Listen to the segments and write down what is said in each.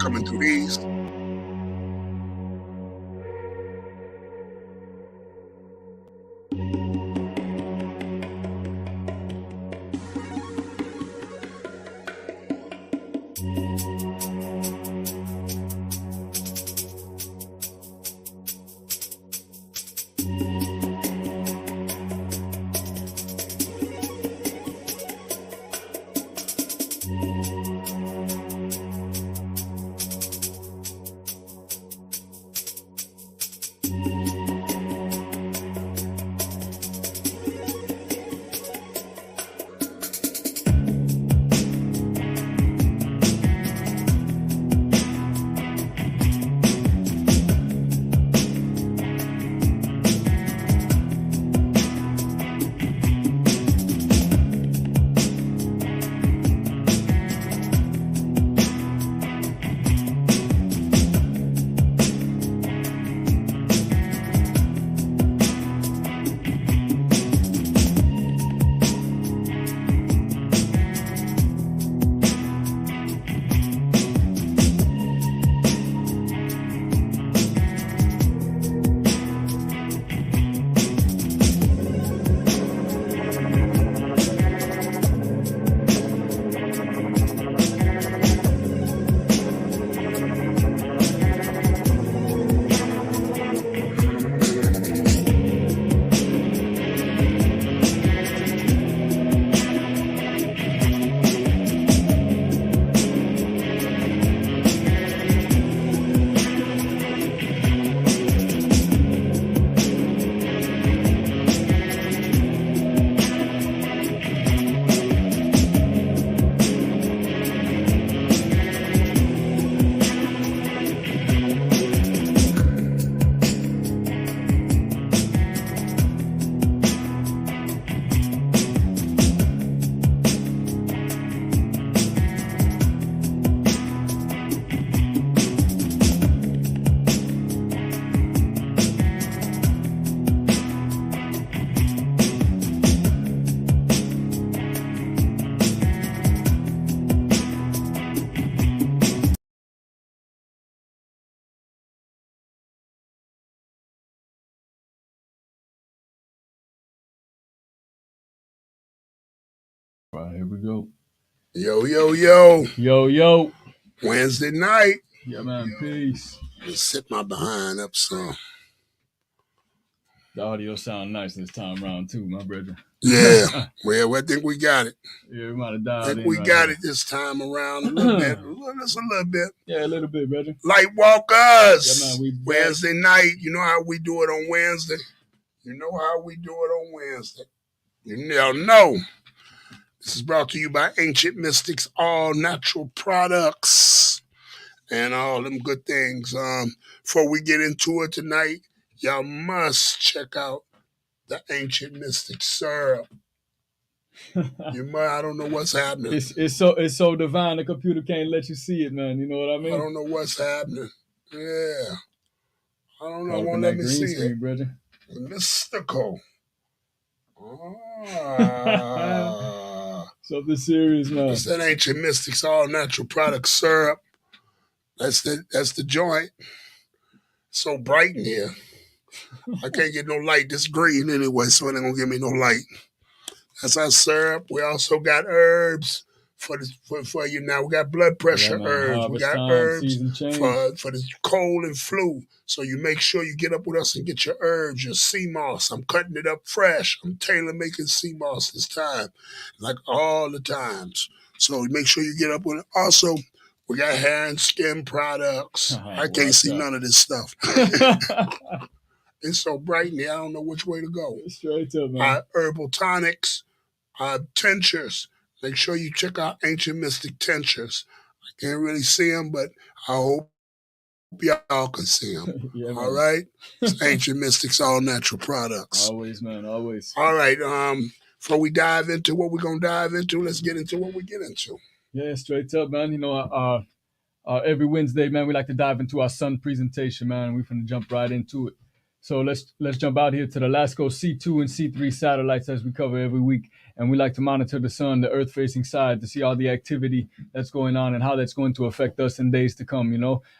coming through these. All right, here we go. Yo, yo, yo. Yo, yo. Wednesday night. Yeah, man. Peace. Just sit my behind up some. The audio sound nice this time around too, my brother. Yeah. Well, I think we got it. Yeah, we might have dialed in. I think we got it this time around a little bit. Just a little bit. Yeah, a little bit, brother. Lightwalkers. Yeah, man, Wednesday night. You know how we do it on Wednesday? You know how we do it on Wednesday. You now know. This is brought to you by Ancient Mystics, all natural products and all them good things. Before we get into it tonight, y'all must check out the Ancient Mystic syrup. I don't know what's happening. It's so divine the computer can't let you see it, man. You know what I mean? I don't know what's happening. Yeah. I don't know. Won't let me see screen, it. Brother. Mystical. Something serious now. It's that Ancient Mystics all natural product syrup. That's the joint. So bright in here. I can't get no light. This green anyway, so it ain't gonna give me no light. That's our syrup. We also got herbs for you now. We got blood pressure herbs. We got herbs for the cold and flu. So you make sure you get up with us and get your herbs, your sea moss. I'm cutting it up fresh. I'm tailor making sea moss this time, like all the times. So make sure you get up with it. Also, we got hair and skin products. I can't see none of this stuff. It's so bright in here, I don't know which way to go. Straight up, man. Herbal tonics, tinctures. Make sure you check out Ancient Mystic tinctures. I can't really see them, but I hope y'all can see them. Yeah, all right? It's Ancient Mystics all natural products. Always, man, always. All right. Before we dive into what we're going to dive into, let's get into what we get into. Yeah, straight up, man. You know, every Wednesday, man, we like to dive into our sun presentation, man. We're going to jump right into it. So let's jump out here to the LASCO C2 and C3 satellites as we cover every week, and we like to monitor the sun, the Earth-facing side, to see all the activity that's going on and how that's going to affect us in days to come.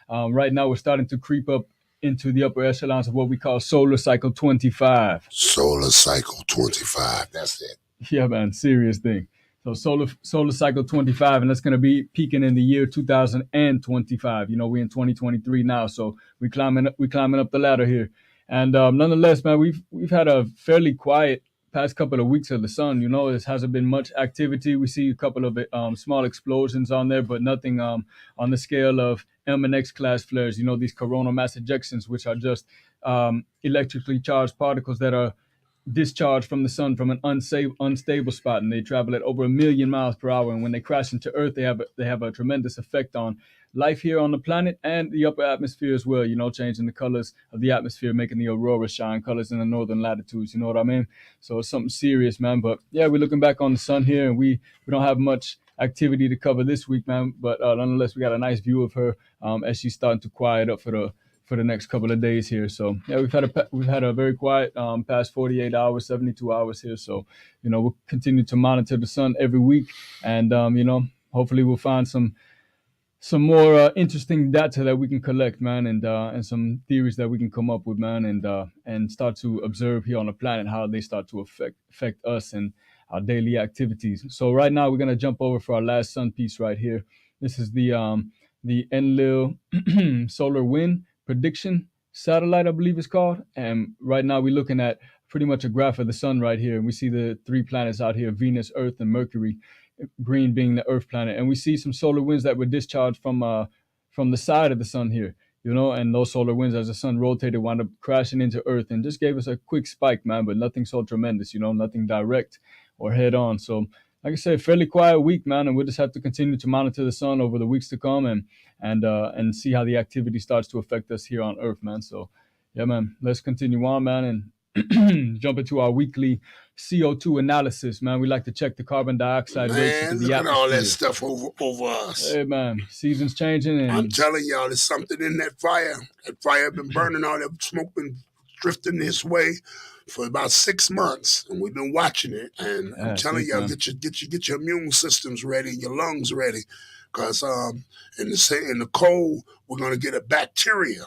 Right now we're starting to creep up into the upper echelons of what we call solar cycle 25. Solar cycle 25. That's it. Yeah, man, serious thing. So solar cycle 25, and that's going to be peaking in the year 2025. We're in 2023 now, so we climbing up the ladder here. And nonetheless, man, we've had a fairly quiet past couple of weeks of the sun. There hasn't been much activity. We see a couple of small explosions on there, but nothing on the scale of M and X class flares. These coronal mass ejections, which are just electrically charged particles that are discharged from the sun from an unstable spot, and they travel at over 1,000,000 miles per hour. And when they crash into Earth, they have a tremendous effect on life here on the planet and the upper atmosphere as well. Changing the colors of the atmosphere, making the aurora shine, colors in the northern latitudes. You know what I mean? So it's something serious, man. But yeah, we're looking back on the sun here, and we don't have much activity to cover this week, man. But nonetheless, we got a nice view of her as she's starting to quiet up for the next couple of days here. So yeah, we've had a very quiet past 48 hours, 72 hours here. So we'll continue to monitor the sun every week, and hopefully we'll find some more interesting data that we can collect, man, and some theories that we can come up with, man, and start to observe here on the planet how they start to affect us and our daily activities. So right now we're gonna jump over for our last sun piece right here. This is the Enlil solar wind prediction satellite, I believe it's called. And right now we're looking at pretty much a graph of the sun right here, and we see the three planets out here: Venus, Earth, and Mercury. Green being the Earth planet, and we see some solar winds that were discharged from the side of the sun here. And those solar winds, as the sun rotated, wound up crashing into Earth and just gave us a quick spike, man, but nothing so tremendous. Nothing direct or head on. So like I said, fairly quiet week, man, and we'll just have to continue to monitor the sun over the weeks to come, and see how the activity starts to affect us here on Earth, man. So yeah, man, let's continue on, man, and jump into our weekly CO2 analysis, man. We like to check the carbon dioxide rates into the look atmosphere. at all that stuff over us. Hey, man, seasons changing, and I'm telling y'all, there's something in that fire. That fire been burning, all that smoke been drifting this way for about 6 months, and we've been watching it. And I'm telling y'all, get your immune systems ready, your lungs ready, because in the cold, we're gonna get a bacteria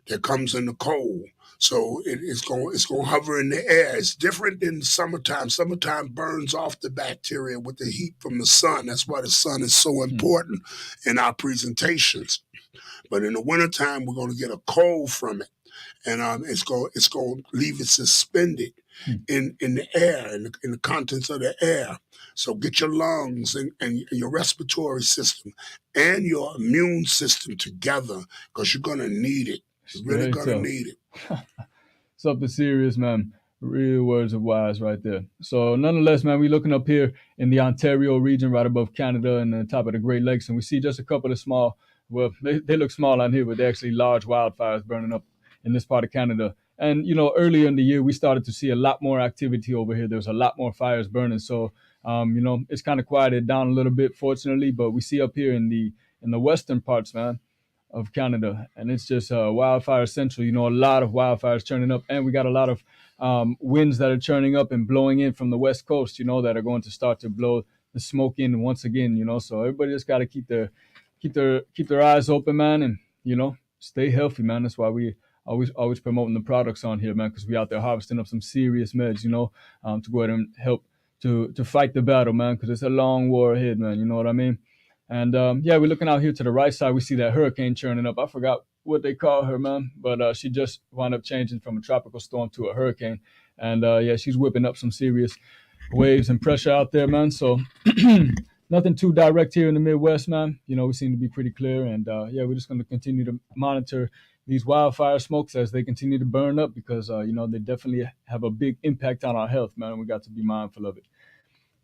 that comes in the cold. So it's going to hover in the air. It's different than summertime. Summertime burns off the bacteria with the heat from the sun. That's why the sun is so important in our presentations. But in the wintertime, we're going to get a cold from it, and it's going to leave it suspended in the air, in the contents of the air. So get your lungs and your respiratory system and your immune system together, because you're going to need it. You're really going to need it. Something serious, man. Real words of wise right there. So nonetheless, man, we're looking up here in the Ontario region, right above Canada and the top of the Great Lakes, and we see just a couple of small, well, they look small on here, but they're actually large wildfires burning up in this part of Canada. And, earlier in the year, we started to see a lot more activity over here. There was a lot more fires burning. So, it's kind of quieted down a little bit, fortunately, but we see up here in the western parts, man, of Canada, and it's just wildfire central. A lot of wildfires churning up, and we got a lot of winds that are churning up and blowing in from the west coast. That are going to start to blow the smoke in once again. So everybody just got to keep their eyes open, man, and stay healthy, man. That's why we always promoting the products on here, man, because we out there harvesting up some serious meds, to go ahead and help to fight the battle, man, because it's a long war ahead, man. You know what I mean? And yeah, we're looking out here to the right side. We see that hurricane churning up. I forgot what they call her, man, but she just wound up changing from a tropical storm to a hurricane. And yeah, she's whipping up some serious waves and pressure out there, man. So nothing too direct here in the Midwest, man. We seem to be pretty clear. And yeah, we're just going to continue to monitor these wildfire smokes as they continue to burn up, because they definitely have a big impact on our health, man. We got to be mindful of it.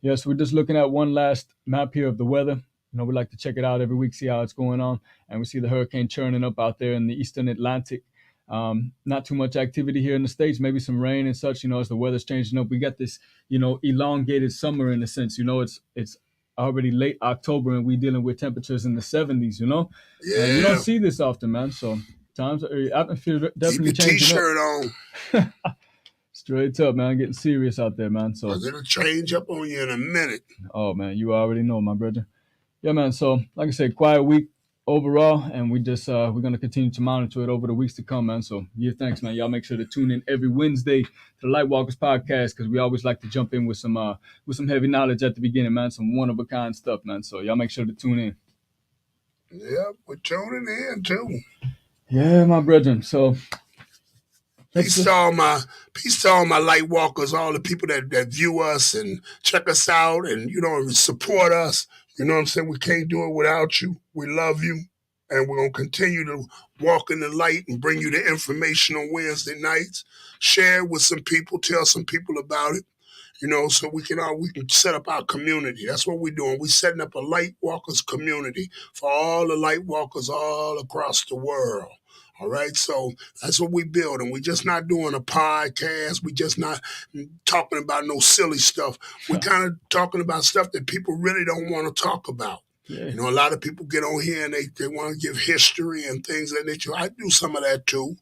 Yeah, so we're just looking at one last map here of the weather. We like to check it out every week, see how it's going on. And we see the hurricane churning up out there in the eastern Atlantic. Not too much activity here in the States, maybe some rain and such, as the weather's changing up. We got this, elongated summer in a sense. It's already late October and we're dealing with temperatures in the 70s, Yeah. And you don't see this often, man. So Times atmosphere Keep definitely your changing up. T-shirt on. Straight up, man. Getting serious out there, man. So, Because it'll change up on you in a minute. oh man, you already know, my brother. Yeah, man. So, like I said, quiet week overall, and we just we're gonna continue to monitor it over the weeks to come, man. So, yeah, thanks, man. Y'all make sure to tune in every Wednesday to the Lightwalkers podcast because we always like to jump in with some heavy knowledge at the beginning, man. Some one of a kind stuff, man. So, y'all make sure to tune in. Yep, we're tuning in too. Yeah, my brethren. So, Peace to all my light walkers, all the people that view us and check us out and, support us. You know what I'm saying? We can't do it without you. We love you. And we're going to continue to walk in the light and bring you the information on Wednesday nights. Share it with some people. Tell some people about it. So we can set up our community. That's what we're doing. We're setting up a light walkers community for all the light walkers all across the world. All right, so that's what we building. We're just not doing a podcast. We're just not talking about no silly stuff. We're kind of talking about stuff that people really don't want to talk about. Yeah. A lot of people get on here and they want to give history and things of that nature. I do some of that too,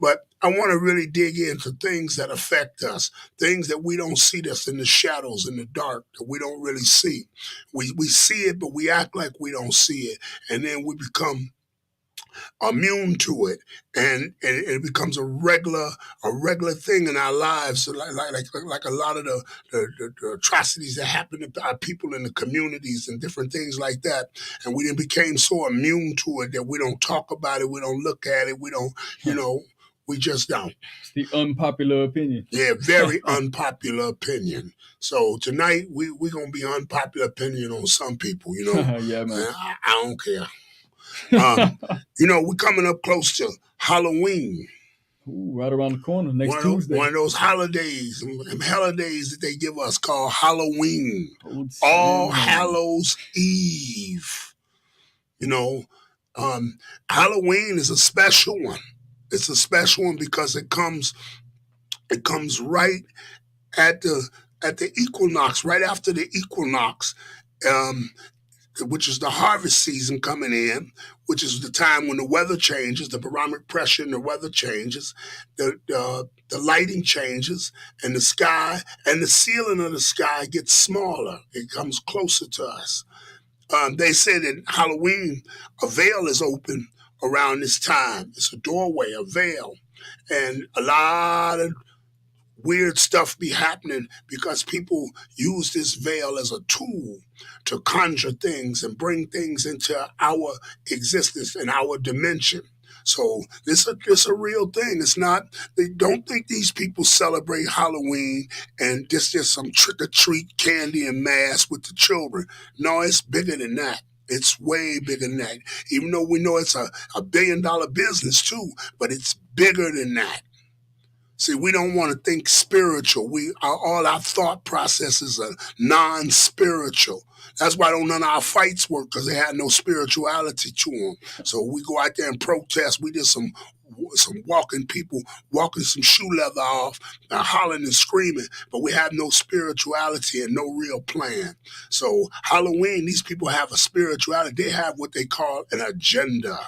but I want to really dig into things that affect us, things that we don't see, that's in the shadows, in the dark, that we don't really see. We see it, but we act like we don't see it, and then we become immune to it, and it becomes a regular thing in our lives. So like a lot of the atrocities that happen to our people in the communities and different things like that, and we then became so immune to it that we don't talk about it, we don't look at it, we don't, we just don't. It's the unpopular opinion. Yeah, very unpopular opinion. So tonight we're gonna be unpopular opinion on some people, Yeah, man. I don't care. We're coming up close to Halloween. Ooh, right around the corner, next Tuesday. One of those holidays, them holidays that they give us called Halloween. All Hallows Eve. Halloween is a special one. It's a special one because it comes right at the equinox, right after the equinox. Which is the harvest season coming in, which is the time when the weather changes, the barometric pressure in the weather changes, the lighting changes, and the sky and the ceiling of the sky gets smaller. It comes closer to us. They say that Halloween, a veil is open around this time. It's a doorway, a veil, and a lot of weird stuff be happening because people use this veil as a tool to conjure things and bring things into our existence and our dimension. So this is a real thing. It's not, they don't think these people celebrate Halloween and just some trick-or-treat candy and mass with the children. No, it's bigger than that. It's way bigger than that. Even though we know it's a $1 billion business too, but it's bigger than that. See, we don't want to think spiritual. All our thought processes are non-spiritual. That's why none of our fights work, because they had no spirituality to them. So we go out there and protest. We did some walking some shoe leather off, hollering and screaming, but we have no spirituality and no real plan. So Halloween, these people have a spirituality. They have what they call an agenda.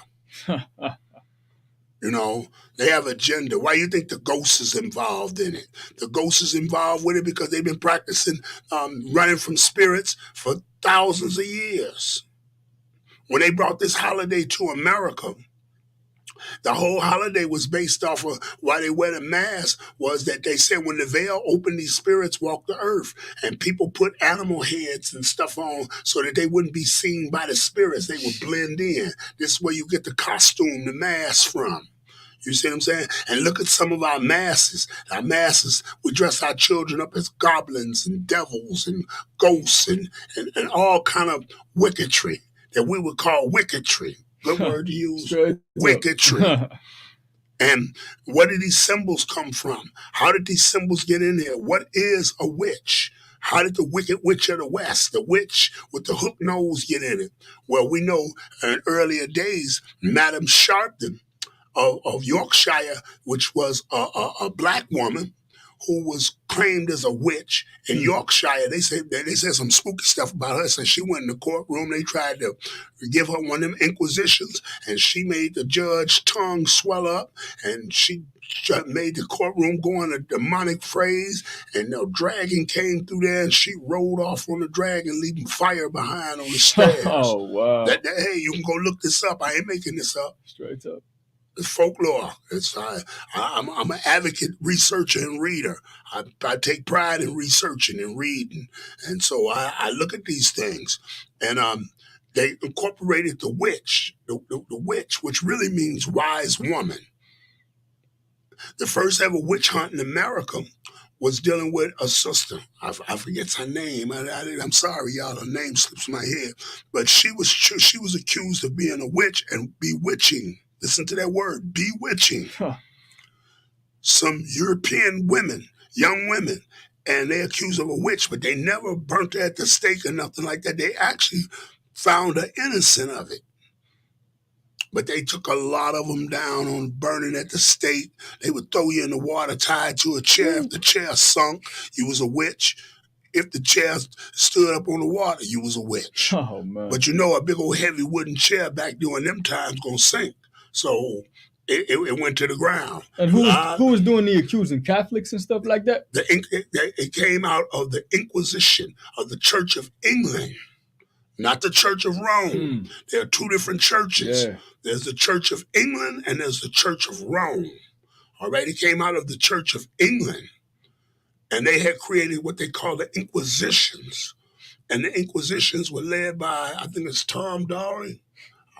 They have an agenda. Why do you think the ghost is involved in it? The ghost is involved with it because they've been practicing running from spirits for thousands of years. When they brought this holiday to America, the whole holiday was based off of why they wear the mask was that they said when the veil opened, these spirits walked the earth, and people put animal heads and stuff on so that they wouldn't be seen by the spirits. They would blend in. This is where you get the costume, the mask from. You see what I'm saying? And look at some of our masses. Our masses, we dress our children up as goblins and devils and ghosts and all kind of wickedry that we would call wickedry. Good word to use. Wickedry. And where did these symbols come from? How did these symbols get in here? What is a witch? How did the Wicked Witch of the West, the witch with the hook nose, get in it? Well, we know in earlier days, Madam Sharpton of Yorkshire, which was a black woman who was claimed as a witch in Yorkshire. They said some spooky stuff about her. So she went in the courtroom. They tried to give her one of them inquisitions, and she made the judge's tongue swell up, and she made the courtroom go in a demonic phrase, and the dragon came through there, and she rolled off on the dragon, leaving fire behind on the stairs. Oh, wow. Hey, you can go look this up. I ain't making this up. Straight up. It's folklore. I'm an advocate, researcher, and reader. I take pride in researching and reading, and so I look at these things, and they incorporated the witch, the witch, which really means wise woman. The first ever witch hunt in America was dealing with a sister. I forget her name. I'm sorry, y'all. Her name slips my head, but she was accused of being a witch and bewitching. Listen to that word, bewitching. Some European women, young women, and they accused of a witch, but they never burnt her at the stake or nothing like that. They actually found her innocent of it. But they took a lot of them down on burning at the stake. They would throw you in the water tied to a chair. If the chair sunk, you was a witch. If the chair stood up on the water, you was a witch. Oh, man. But you know, a big old heavy wooden chair back during them times gonna sink. So it went to the ground. And who was doing the accusing? Catholics and stuff like that? It came out of the Inquisition of the Church of England. Not the Church of Rome. There are two different churches. Yeah. There's the Church of England and there's the Church of Rome. All right, it came out of the Church of England. And they had created what they call the Inquisitions. And the Inquisitions were led by, I think it's Tom Dory.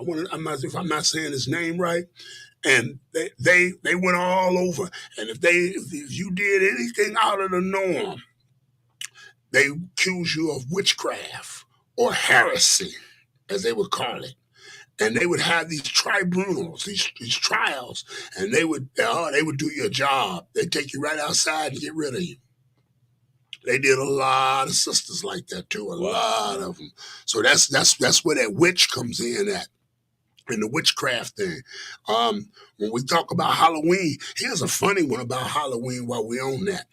If I'm not saying his name right. And they went all over. And if you did anything out of the norm, they accused you of witchcraft or heresy, as they would call it. And they would have these tribunals, these trials, and they would do your job. They'd take you right outside and get rid of you. They did a lot of sisters like that too, a lot of them. So that's where that witch comes in at, in the witchcraft thing. When we talk about Halloween, here's a funny one about Halloween while we own that.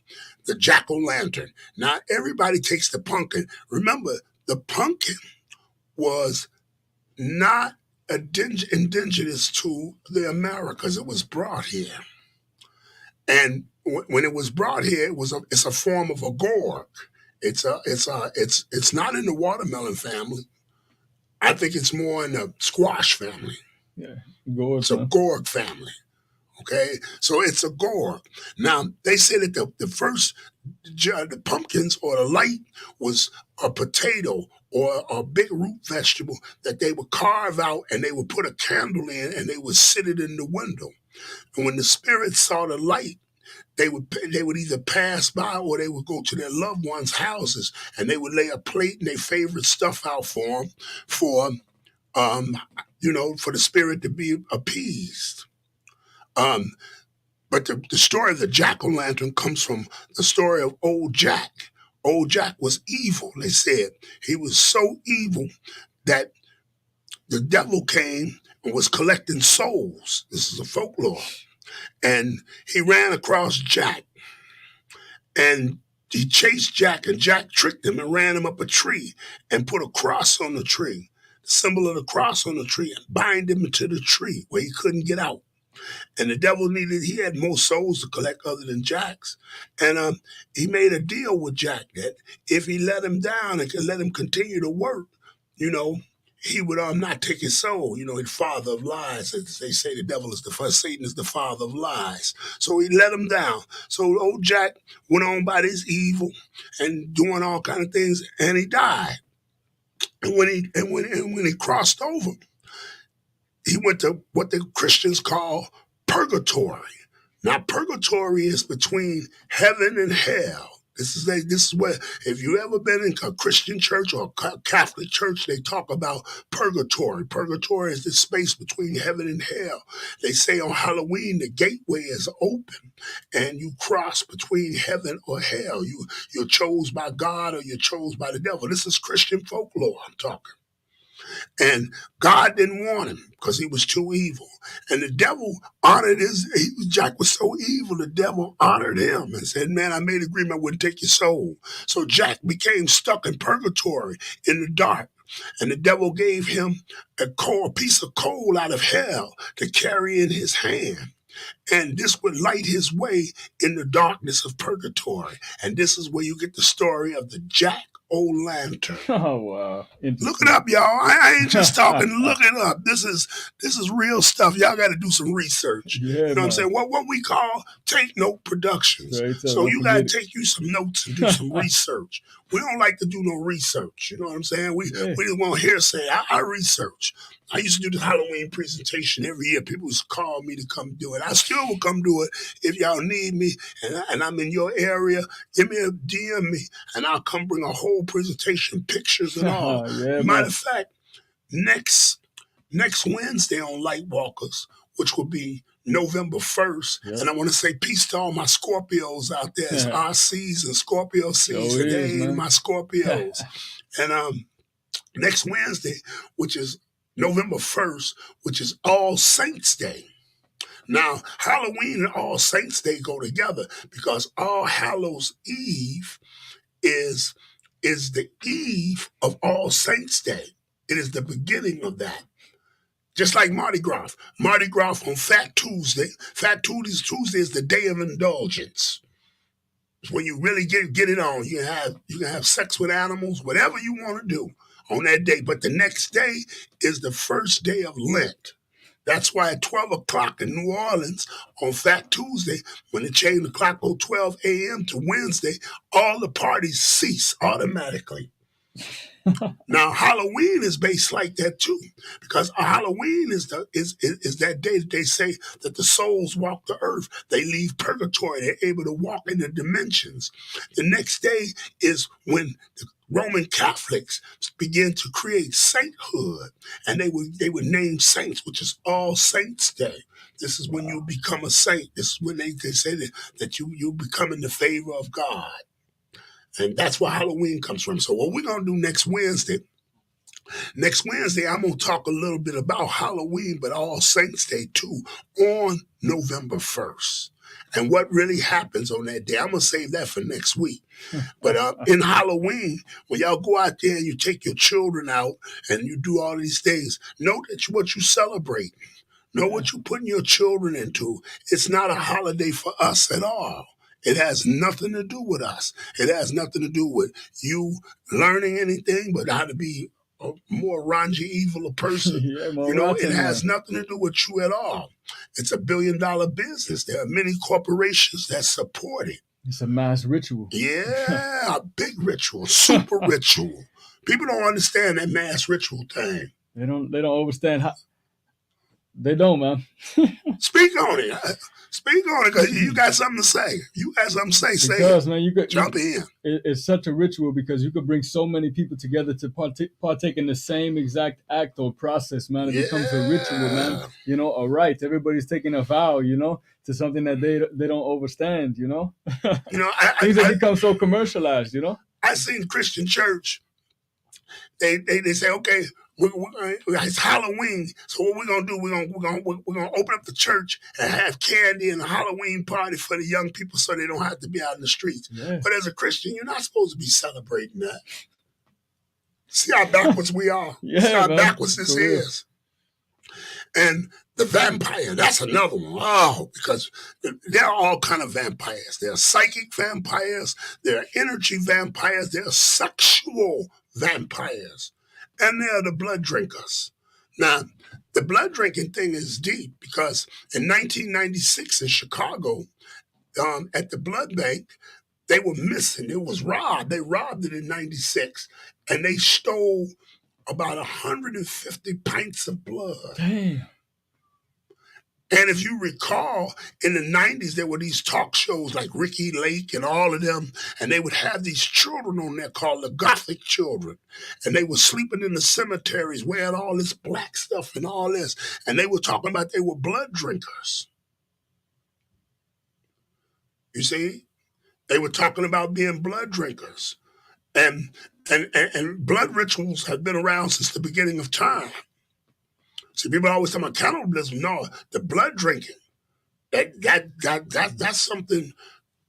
The jack-o'-lantern. Now, everybody takes the pumpkin. Remember, the pumpkin was not indigenous to the Americas. It was brought here. And when it was brought here, it's a form of a gourd. It's not in the watermelon family. I think it's more in the squash family. Yeah, gourd. It's a gourd family. Okay, so it's a gourd. Now they say that the pumpkins or the light was a potato or a big root vegetable that they would carve out and they would put a candle in and they would sit it in the window. And when the spirits saw the light, they would either pass by or they would go to their loved ones' houses and they would lay a plate and their favorite stuff out for them for the spirit to be appeased. But the story of the jack-o'-lantern comes from the story of Old Jack. Old Jack was evil, they said. He was so evil that the devil came and was collecting souls. This is a folklore. And he ran across Jack. And he chased Jack, and Jack tricked him and ran him up a tree and put a cross on the tree, the symbol of the cross on the tree, and bind him into the tree where he couldn't get out. And the devil he had more souls to collect other than Jack's. And he made a deal with Jack that if he let him down and could let him continue to work, he would not take his soul. The father of lies. They say the devil is Satan is the father of lies. So he let him down. So old Jack went on by this evil and doing all kind of things, and he died. And when he crossed over, he went to what the Christians call purgatory. Now, purgatory is between heaven and hell. This is where, if you ever been in a Christian church or a Catholic church, they talk about purgatory. Purgatory is the space between heaven and hell. They say on Halloween, the gateway is open and you cross between heaven or hell. You're chose by God or you're chose by the devil. This is Christian folklore I'm talking. And God didn't want him because he was too evil. And the devil honored Jack was so evil, the devil honored him and said, man, I made an agreement I wouldn't take your soul. So Jack became stuck in purgatory in the dark. And the devil gave him a piece of coal out of hell to carry in his hand. And this would light his way in the darkness of purgatory. And this is where you get the story of the Jack O' Lantern. Oh wow! Look it up, y'all. I ain't just talking. Look it up. This is real stuff. Y'all got to do some research. Yeah, you know man. what I'm saying? What we call take note productions. So you got to take you some notes and do some research. We don't like to do no research. You know what I'm saying? We just want hearsay. I research. I used to do the Halloween presentation every year. People used to call me to come do it. I still will come do it if y'all need me and I'm in your area. Give me a DM me and I'll come bring a whole presentation, pictures and all. Matter of fact, next Wednesday on Lightwalkers, which will be November 1st, and I want to say peace to all my Scorpios out there. It's our season, Scorpio season. Hey, my Scorpios. And next Wednesday, which is November 1st, which is All Saints Day. Now, Halloween and All Saints Day go together because All Hallows Eve is the eve of All Saints Day. It is the beginning of that. Just like Mardi Gras. Mardi Gras on Fat Tuesday. Fat Tuesday is the day of indulgence. It's when you really get it on. You can have sex with animals, whatever you want to do on that day. But the next day is the first day of Lent. That's why at 12 o'clock in New Orleans on Fat Tuesday, when they change the clock on 12 a.m. to Wednesday, all the parties cease automatically. Now, Halloween is based like that too, because Halloween is that day that they say that the souls walk the earth. They leave purgatory. They're able to walk in the dimensions. The next day is when the Roman Catholics begin to create sainthood, and they would name saints, which is All Saints Day. This is when you become a saint. This is when they say that you become in the favor of God. And that's where Halloween comes from. So what we're going to do next Wednesday, I'm going to talk a little bit about Halloween, but All Saints Day too, on November 1st. And what really happens on that day, I'm going to save that for next week. But in Halloween, when y'all go out there and you take your children out and you do all these things, know that what you celebrate. Know what you're putting your children into. It's not a holiday for us at all. It has nothing to do with us. It has nothing to do with you learning anything, but how to be a more raunchy, evil person. It has nothing to do with you at all. It's $1 billion business. There are many corporations that support it. It's a mass ritual. Yeah, a big ritual, super ritual. People don't understand that mass ritual thing. They don't understand how. They don't, man. Speak on it. Speak on it, because you got something to say. You got something to say. Because, man, you could jump in. It's such a ritual because you could bring so many people together to partake in the same exact act or process, man. It becomes a ritual, man. A rite. Everybody's taking a vow, to something that they don't understand, Things that become so commercialized, I seen Christian church. They say, okay, it's Halloween, so what we're gonna do? We're gonna open up the church and have candy and a Halloween party for the young people, so they don't have to be out in the streets. Yeah. But as a Christian, you're not supposed to be celebrating that. See how backwards we are. See how backwards this is. And the vampire, that's another one. Oh, because there are all kind of vampires. There are psychic vampires. There are energy vampires. There are sexual vampires. And there are the blood drinkers. Now, the blood drinking thing is deep because in 1996 in Chicago, at the blood bank, they were missing. It was robbed. They robbed it in 96. And they stole about 150 pints of blood. Damn. And if you recall, in the 90s, there were these talk shows like Ricky Lake and all of them, and they would have these children on there called the Gothic children. And they were sleeping in the cemeteries, wearing all this black stuff and all this. And they were talking about they were blood drinkers. You see? They were talking about being blood drinkers. And And blood rituals have been around since the beginning of time. See, people always talk about cannibalism. No, the blood drinking, that's something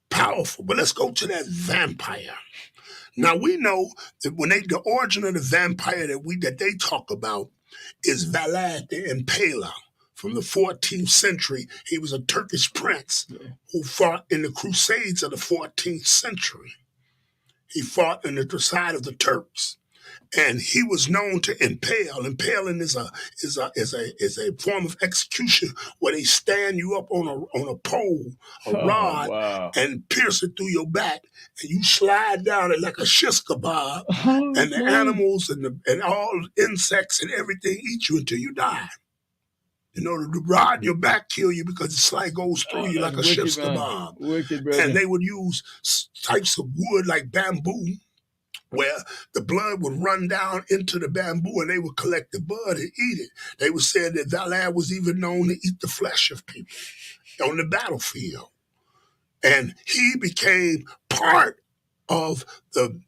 powerful. But let's go to that vampire. Now we know that the origin of the vampire that they talk about is Vlad the Impaler. From the 14th century, he was a Turkish prince who fought in the Crusades of the 14th century. He fought on the side of the Turks, and he was known to impale. Impaling is a form of execution where they stand you up on a pole, a rod, wow. and pierce it through your back, and you slide down it like a shish kebab, and the animals and all insects and everything eat you until you die. You know, the rod in your back kill you because the slide goes through you like a shish kebab. Wicked, brother. And they would use types of wood like bamboo, where the blood would run down into the bamboo and they would collect the blood and eat it. They would say that Vlad was even known to eat the flesh of people on the battlefield. And he became part of the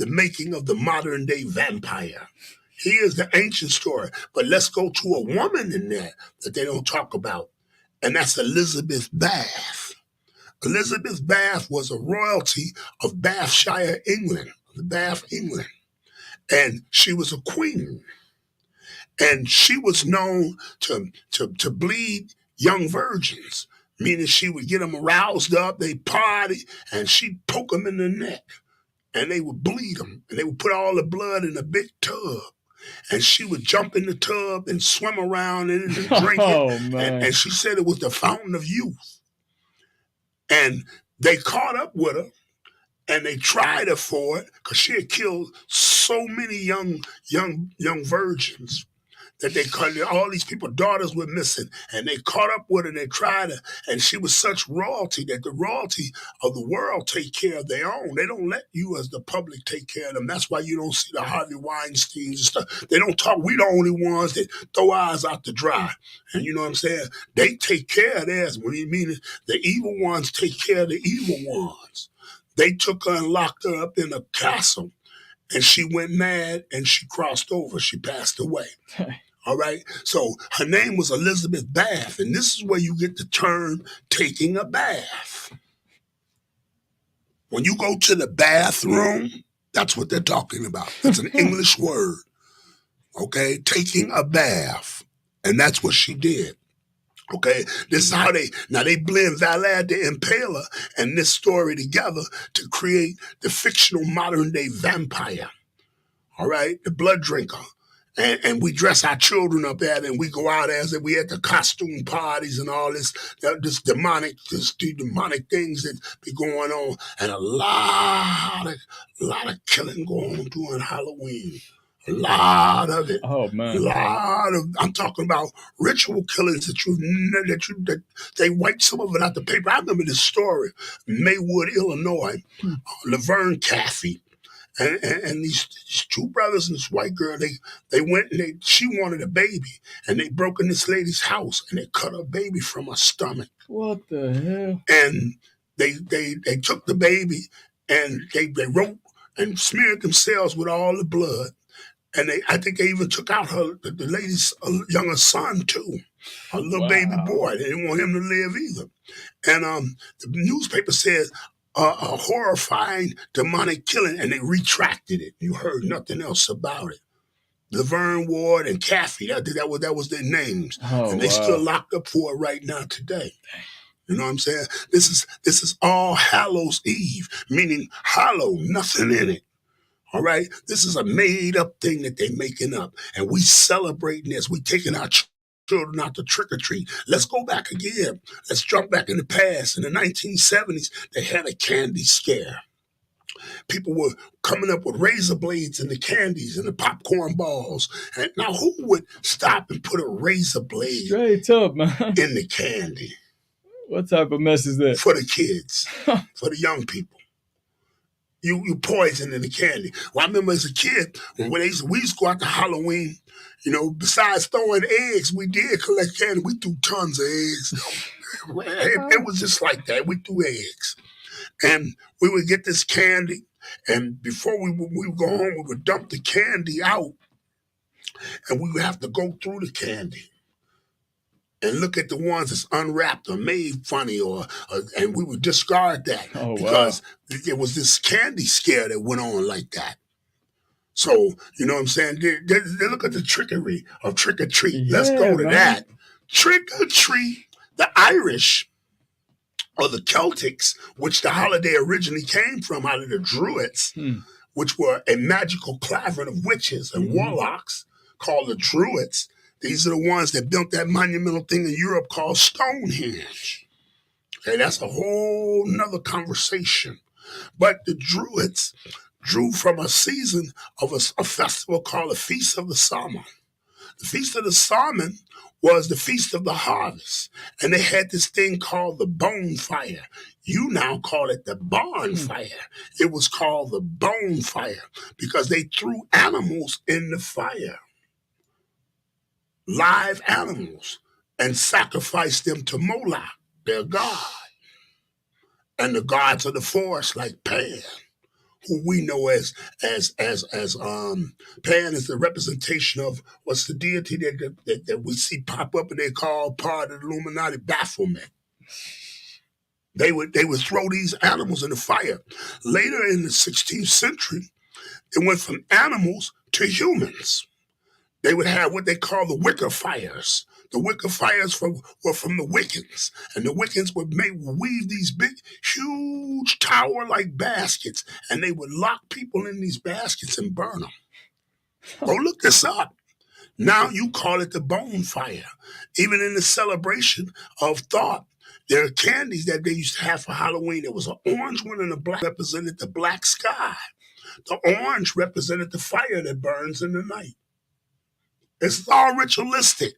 making of the modern day vampire. He is the ancient story. But let's go to a woman in there that they don't talk about, and that's Elizabeth Bath. Elizabeth Bath was a royalty of Bathshire, England. Bath, England. And she was a queen. And she was known to bleed young virgins, meaning she would get them aroused up, they party, and she'd poke them in the neck, and they would bleed them, and they would put all the blood in a big tub. And she would jump in the tub and swim around in it and drink it. And she said it was the fountain of youth. And they caught up with her. And they tried her for it because she had killed so many young virgins that they caught. All these people's daughters were missing, and they caught up with her and they tried her. And she was such royalty that the royalty of the world take care of their own. They don't let you as the public take care of them. That's why you don't see the Harvey Weinsteins and stuff. They don't talk. We the only ones that throw ours out to dry. And you know what I'm saying? They take care of theirs. What do you mean? The evil ones take care of the evil ones. They took her and locked her up in a castle, and she went mad, and she crossed over. She passed away. All right? So her name was Elizabeth Bath, and this is where you get the term taking a bath. When you go to the bathroom, that's what they're talking about. It's an English word, okay? Taking a bath, and that's what she did. Okay, this is how they blend Vlad the Impaler and this story together to create the fictional modern day vampire. All right, the blood drinker. And we dress our children up at it, and we go out as if we at the costume parties and all this demonic things that be going on, and a lot of killing going on during Halloween. A lot of it. Oh man. I'm talking about ritual killings that they wiped some of it out the paper. I remember this story, Maywood, Illinois, Laverne Caffey, and these two brothers and this white girl, they went and she wanted a baby, and they broke in this lady's house and they cut her baby from her stomach. What the hell? And they took the baby and they wrote and smeared themselves with all the blood. And I think they even took out the lady's younger son too, a little baby boy. They didn't want him to live either. And the newspaper said a horrifying demonic killing, and they retracted it. You heard nothing else about it. Laverne Ward and Caffey, that was their names, and they still locked up for it right now today. You know what I'm saying? This is All Hallows Eve, meaning hollow, nothing in it. All right? This is a made-up thing that they're making up. And we celebrating this. We taking our children out to trick-or-treat. Let's go back again. Let's jump back in the past. In the 1970s, they had a candy scare. People were coming up with razor blades in the candies and the popcorn balls. And now who would stop and put a razor blade straight up, man, in the candy? What type of mess is that? For the kids, for the young people. You poison in the candy. Well, I remember as a kid, when we used to go out to Halloween, you know, besides throwing eggs, we did collect candy. We threw tons of eggs. It was just like that. We threw eggs. And we would get this candy, And before we would go home, we would dump the candy out, and we would have to go through the candy and look at the ones that's unwrapped or made funny, and we would discard that Oh, because there was this candy scare that went on like that. So, you know what I'm saying? They look at the trickery of trick or treat. Yeah, Let's go to man. that. Trick or treat, the Irish or the Celtics, which the holiday originally came from out of the Druids, which were a magical clavering of witches and warlocks called the Druids. These are the ones that built that monumental thing in Europe called Stonehenge. Okay, that's a whole nother conversation. But the Druids drew from a season of a festival called the Feast of the Salmon. The Feast of the Salmon was the Feast of the Harvest. And they had this thing called the bonfire. You now call it the bonfire. It was called the bonfire because they threw animals in the fire, live animals, and sacrificed them to Moloch, their god, and the gods of the forest like Pan, who we know as Pan is the representation of what's the deity that we see pop up and they call part of the Illuminati, Baphomet. They would throw these animals in the fire. Later in the 16th century, it went from animals to humans. They would have what they call the Wicker fires. The Wicker fires were from the Wiccans, and the Wiccans would weave these big, huge tower-like baskets, and they would lock people in these baskets and burn them. Go look this up. Now you call it the bonfire. Even in the celebration of thought, there are candies that they used to have for Halloween. There was an orange one and a black represented the black sky. The orange represented the fire that burns in the night. It's all ritualistic.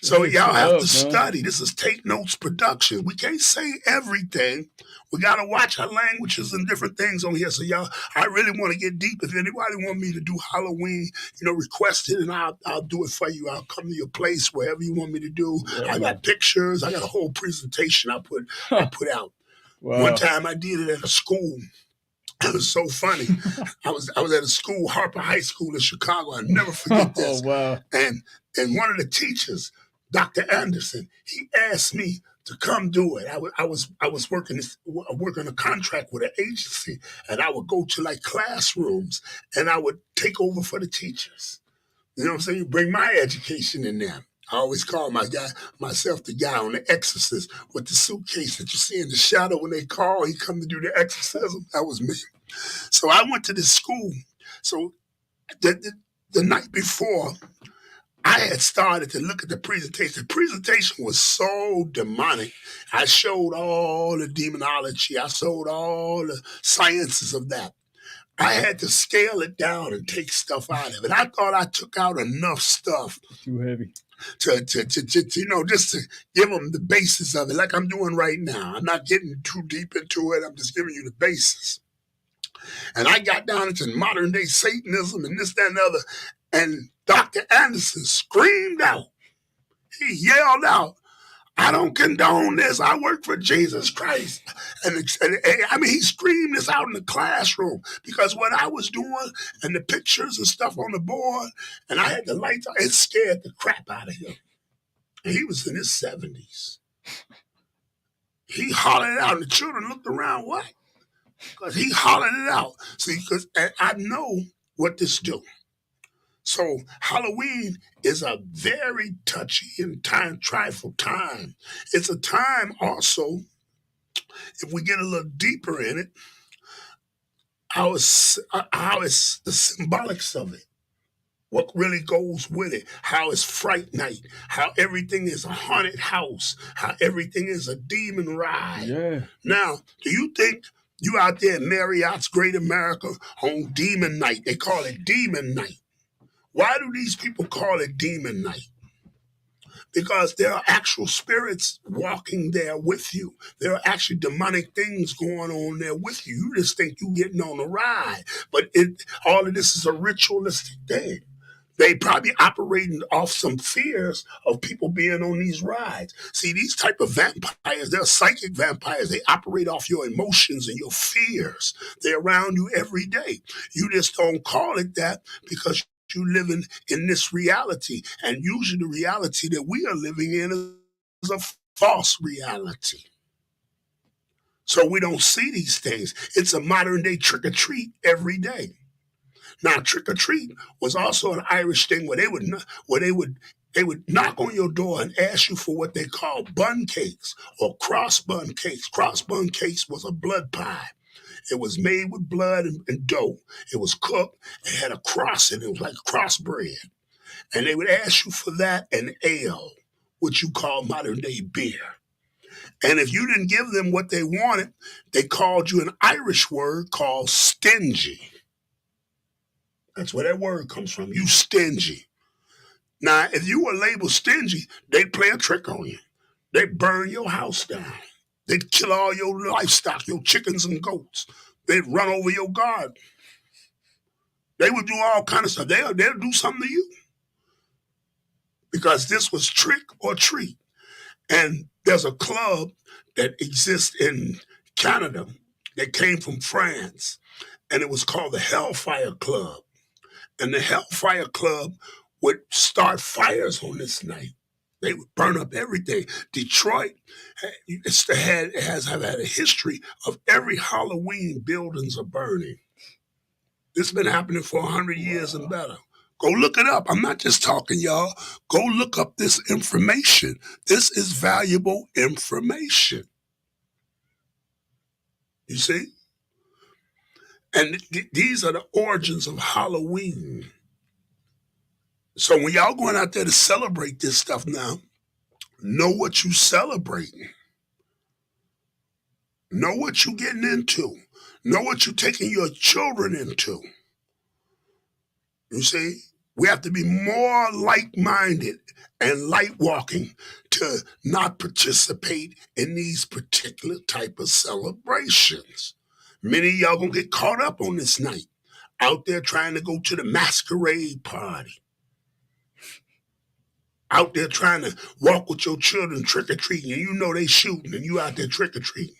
So y'all have to study. This is Take Notes production. We can't say everything. We got to watch our languages and different things on here. So y'all, I really want to get deep. If anybody want me to do Halloween, request it and I'll do it for you. I'll come to your place, wherever you want me to do. Yeah, I got pictures. I got a whole presentation I put out. Wow. One time I did it at a school. It was so funny. I was at a school, Harper High School in Chicago. I'll never forget this. Oh, wow. And one of the teachers, Dr. Anderson, he asked me to come do it. I was working a contract with an agency, and I would go to like classrooms and I would take over for the teachers. You know what I'm saying? You bring my education in there. I always call myself the guy on The Exorcist with the suitcase that you see in the shadow when they call. He come to do the exorcism. That was me. So I went to this school. So the night before, I had started to look at the presentation. The presentation was so demonic. I showed all the demonology. I showed all the sciences of that. I had to scale it down and take stuff out of it. I thought I took out enough stuff. Too heavy. To just to give them the basis of it, like I'm doing right now. I'm not getting too deep into it. I'm just giving you the basis. And I got down into modern day Satanism and this, that, and the other. And Dr. Anderson screamed out. He yelled out, "I don't condone this. I work for Jesus Christ." And I mean, he screamed this out in the classroom because what I was doing and the pictures and stuff on the board, and I had the lights on, it scared the crap out of him. And he was in his 70s. He hollered it out, and the children looked around, what? Because he hollered it out. See, because I know what this do. So Halloween is a very touchy and trifle time. It's a time also, if we get a little deeper in it, how it's the symbolics of it, what really goes with it, how it's Fright Night, how everything is a haunted house, how everything is a demon ride. Yeah. Now, do you think you out there at Marriott's Great America on Demon Night, they call it Demon Night. Why do these people call it Demon Night? Because there are actual spirits walking there with you. There are actually demonic things going on there with you. You just think you're getting on a ride. But all of this is a ritualistic thing. They probably operating off some fears of people being on these rides. See, these type of vampires, they're psychic vampires. They operate off your emotions and your fears. They're around you every day. You just don't call it that because you living in this reality. And usually the reality that we are living in is a false reality. So we don't see these things. It's a modern day trick or treat every day. Now, trick or treat was also an Irish thing where they would knock on your door and ask you for what they call bun cakes or cross bun cakes. Cross bun cakes was a blood pie. It was made with blood and dough. It was cooked. It had a cross in it. It was like cross bread. And they would ask you for that and ale, which you call modern day beer. And if you didn't give them what they wanted, they called you an Irish word called stingy. That's where that word comes from. You stingy. Now, if you were labeled stingy, they'd play a trick on you. They'd burn your house down. They'd kill all your livestock, your chickens and goats. They'd run over your garden. They would do all kind of stuff. They'll do something to you. Because this was trick or treat. And there's a club that exists in Canada that came from France. And it was called the Hellfire Club. And the Hellfire Club would start fires on this night. They would burn up everything. Detroit has had a history of every Halloween buildings are burning. This has been happening for 100 years and better. Go look it up. I'm not just talking, y'all. Go look up this information. This is valuable information. You see? And these are the origins of Halloween. So when y'all going out there to celebrate this stuff now, know what you celebrating. Know what you getting into. Know what you taking your children into. You see? We have to be more like-minded and light-walking to not participate in these particular type of celebrations. Many of y'all gonna get caught up on this night, out there trying to go to the masquerade party. Out there trying to walk with your children trick-or-treating, and you know they shooting, and you out there trick-or-treating.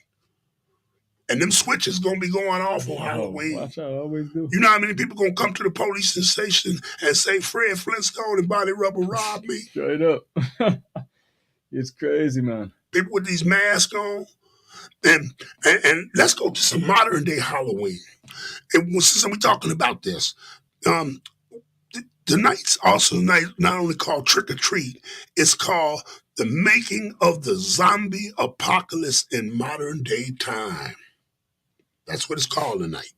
And them switches gonna be going off on Halloween. Watch out, always do. You know how many people gonna come to the police station and say Fred Flintstone and Body Rubber robbed me? Straight up. It's crazy, man. People with these masks on. And let's go to some modern day Halloween. And since we're talking about this, the night's also not only called Trick or Treat, it's called the making of the zombie apocalypse in modern day time. That's what it's called tonight.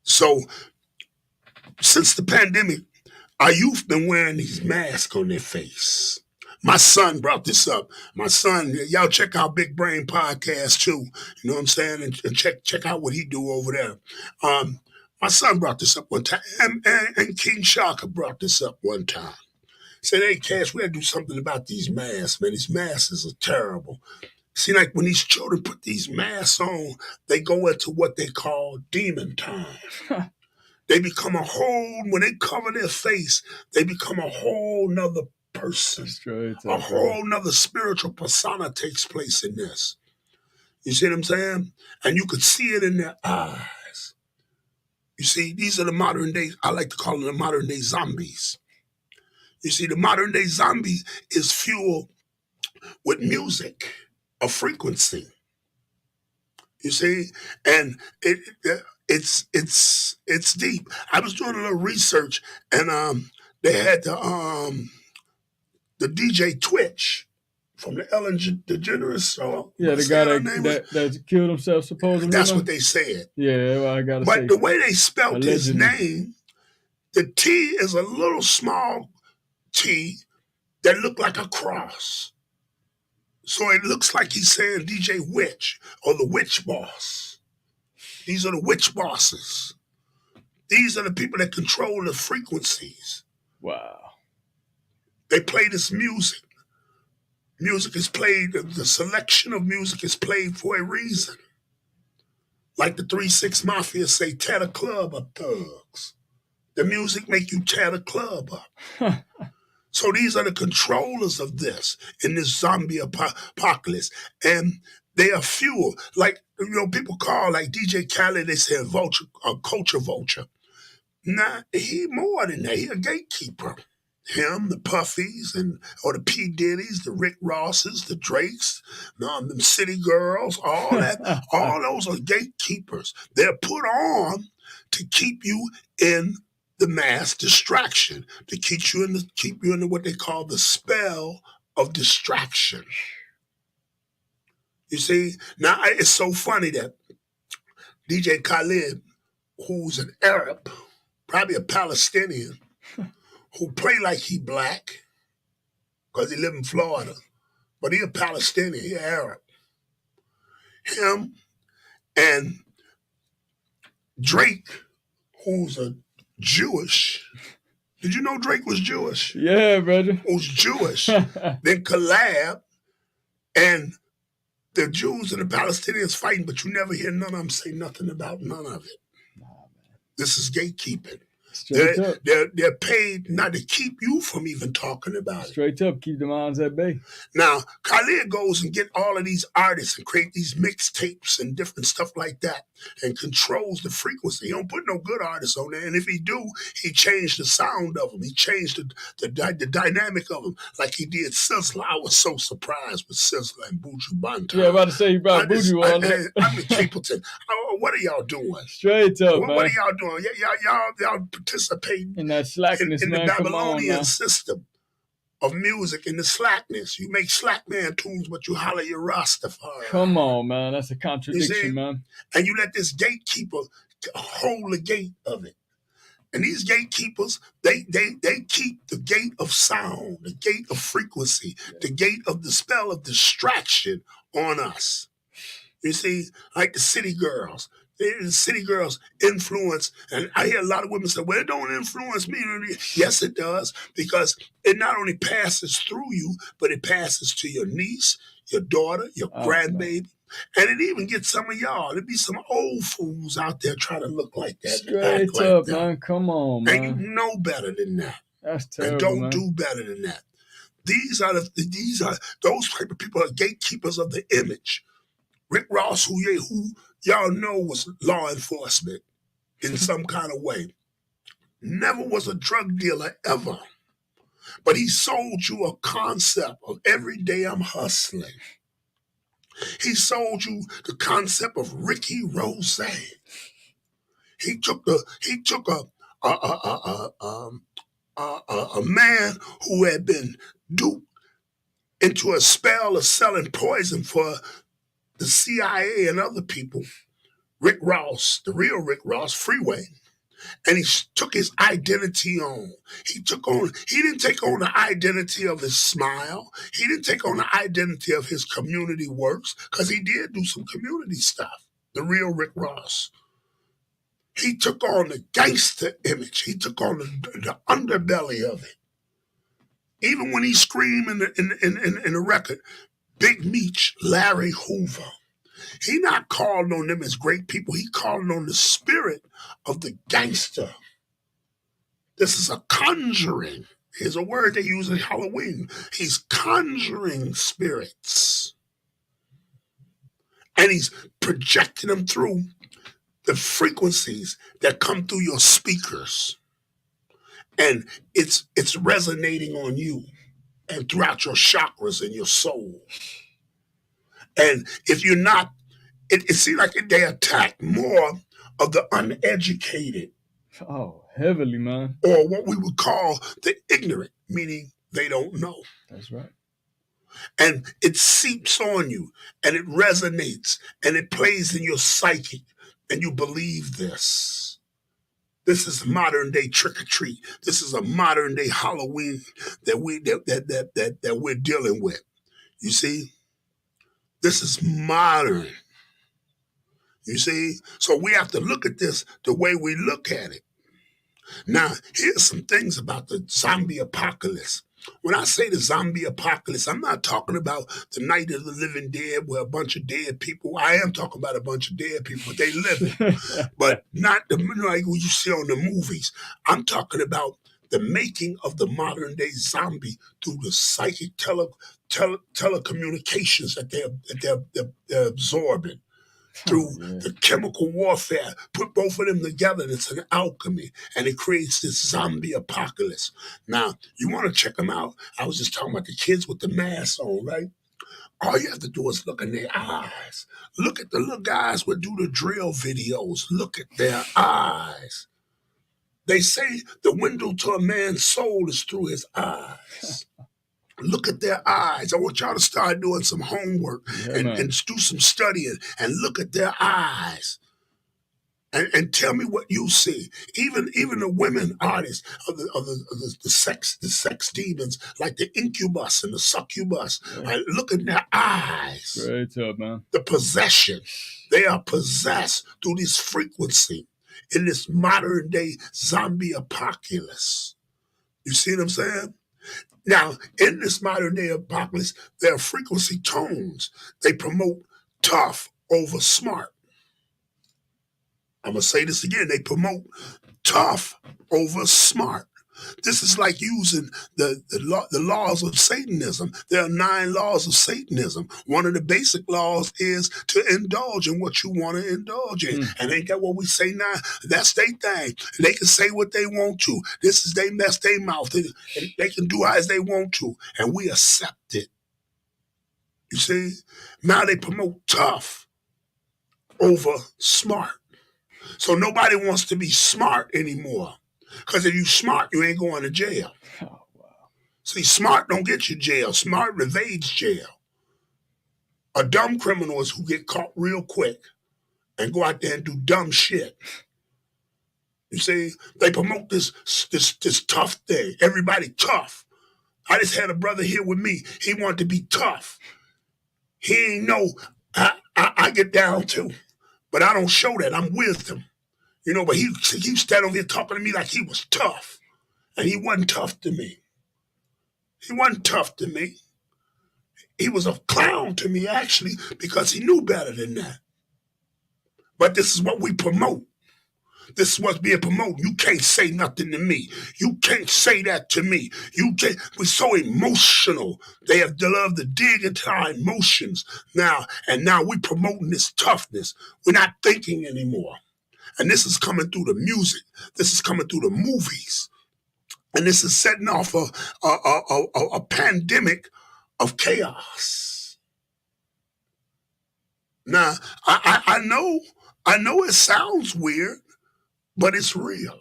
So, since the pandemic, our youth been wearing these masks on their face. My son brought this up. My son, y'all check out Big Brain Podcast too. You know what I'm saying? And check out what he do over there. My son brought this up one time, and King Shaka brought this up one time. Said, hey, Cash, we got to do something about these masks, man. These masks are terrible. See, like when these children put these masks on, they go into what they call demon time. They become when they cover their face, they become a whole nother person. A whole nother spiritual persona takes place in this. You see what I'm saying? And you could see it in their eyes. You see, these are the modern day, I like to call them the modern day zombies. You see, the modern day zombie is fueled with music, a frequency. You see, and it's deep. I was doing a little research, and they had the DJ Twitch from the Ellen DeGeneres. Yeah, the guy that killed himself supposedly. That's what they said. Yeah, well, I gotta say. But the way they spelled his name, the T is a little small T that looked like a cross. So it looks like he's saying DJ Witch or the Witch Boss. These are the witch bosses. These are the people that control the frequencies. Wow. They play this music. Music is played, the selection of music is played for a reason. Like the 3-6 Mafia say, tear the club up, thugs. The music make you tear the club up. So these are the controllers of this in this zombie apocalypse. And they are fuel. Like, people call like DJ Khaled, they say vulture, a culture vulture. Nah, he more than that. He a gatekeeper. Him, the Puffies, or the P. Diddy's, the Rick Rosses, the Drakes, them City Girls, all that. All those are gatekeepers. They're put on to keep you in the mass distraction, to keep you in what they call the spell of distraction. You see, now it's so funny that DJ Khaled, who's an Arab, probably a Palestinian, who play like he black, because he live in Florida, but he a Palestinian, he Arab. Him and Drake, who's a Jewish. Did you know Drake was Jewish? Yeah, brother. Who's Jewish. Then collab, and the Jews and the Palestinians fighting, but you never hear none of them say nothing about none of it. Nah, man. This is gatekeeping. They're paid not to keep you from even talking about it. Straight up, keep the minds at bay. Now, Khaled goes and get all of these artists and create these mixtapes and different stuff like that and controls the frequency. He don't put no good artists on there. And if he do, he changed the sound of them. He changed the dynamic of them like he did Sizzla. I was so surprised with Sizzla and Buju Banton. Yeah, about to say you brought Buju on there. I'm in Capleton. What are y'all doing? Straight up, man. What are y'all doing? Y'all participate in that slackness, in man. the Babylonian system of music, in the slackness. You make slack man tunes, but you holler your Rastafari. Come on, man. That's a contradiction, man. And you let this gatekeeper hold the gate of it. And these gatekeepers, they keep the gate of sound, the gate of frequency, the gate of the spell of distraction on us. You see, like the City Girls. The City Girls influence, and I hear a lot of women say, well, it don't influence me. Yes, it does, because it not only passes through you, but it passes to your niece, your daughter, your grandbaby, and it even gets some of y'all. There'd be some old fools out there trying to look like that. Straight like up, that. Man. Come on, man. And you know better than that. That's terrible, and don't man. do better than that. These are those type of people are gatekeepers of the image. Rick Ross, who y'all know was law enforcement in some kind of way, never was a drug dealer ever. But he sold you a concept of every day I'm hustling. He sold you the concept of Ricky Rose. He took a man who had been duped into a spell of selling poison for the CIA and other people, Rick Ross, the real Rick Ross, Freeway, and he took his identity on. He didn't take on the identity of his smile. He didn't take on the identity of his community works, because he did do some community stuff, the real Rick Ross. He took on the gangster image. He took on the underbelly of it. Even when he screamed in the record, Big Meech, Larry Hoover. He not calling on them as great people. He calling on the spirit of the gangster. This is a conjuring. Here's a word they use in Halloween. He's conjuring spirits. And he's projecting them through the frequencies that come through your speakers. And it's resonating on you and throughout your chakras and your soul. And if you're not, it seems like they attack more of the uneducated. Oh, heavily, man. Or what we would call the ignorant, meaning they don't know. That's right. And it seeps on you, and it resonates, and it plays in your psyche, and you believe this. This is modern day trick or treat. This is a modern day Halloween that we're dealing with. You see? This is modern. You see? So we have to look at this the way we look at it. Now, here's some things about the zombie apocalypse. When I say the zombie apocalypse, I'm not talking about the night of the living dead where a bunch of dead people. I am talking about a bunch of dead people, but they living, but not the like what you see on the movies. I'm talking about the making of the modern day zombie through the psychic telecommunications that they're absorbing through the chemical warfare. Put both of them together, and it's an alchemy, and it creates this zombie apocalypse. Now, you want to check them out. I was just talking about the kids with the masks on, right? All you have to do is look in their eyes. Look at the little guys who do the drill videos. Look at their eyes. They say the window to a man's soul is through his eyes. Look at their eyes. I want y'all to start doing some homework and do some studying and look at their eyes. And tell me what you see. Even the women artists of the sex demons, like the incubus and the succubus, look at their eyes. Great job, man. The possession. They are possessed through this frequency in this modern day zombie apocalypse. You see what I'm saying? Now, in this modern day apocalypse, there are frequency tones. They promote tough over smart. I'm going to say this again. They promote tough over smart. This is like using the laws of Satanism. There are 9 laws of Satanism. One of the basic laws is to indulge in what you want to indulge in. And ain't that what we say now? That's their thing. They can say what they want to. This is that's their mouth. They can do as they want to. And we accept it. You see? Now they promote tough over smart. So nobody wants to be smart anymore. Because if you smart, you ain't going to jail. Oh, wow. See, smart don't get you jail. Smart evades jail. A dumb criminal is who get caught real quick and go out there and do dumb shit. You see, they promote this tough thing. Everybody tough. I just had a brother here with me. He wanted to be tough. He ain't know I get down too. But I don't show that. I'm with him. You know, but he stand over here talking to me like he was tough. And he wasn't tough to me. He wasn't tough to me. He was a clown to me, actually, because he knew better than that. But this is what we promote. This is what's being promoted. You can't say nothing to me. You can't say that to me. You can't. We're so emotional. They love to dig into our emotions now. And now we're promoting this toughness. We're not thinking anymore. And this is coming through the music. This is coming through the movies. And this is setting off a pandemic of chaos. Now, I know it sounds weird, but it's real.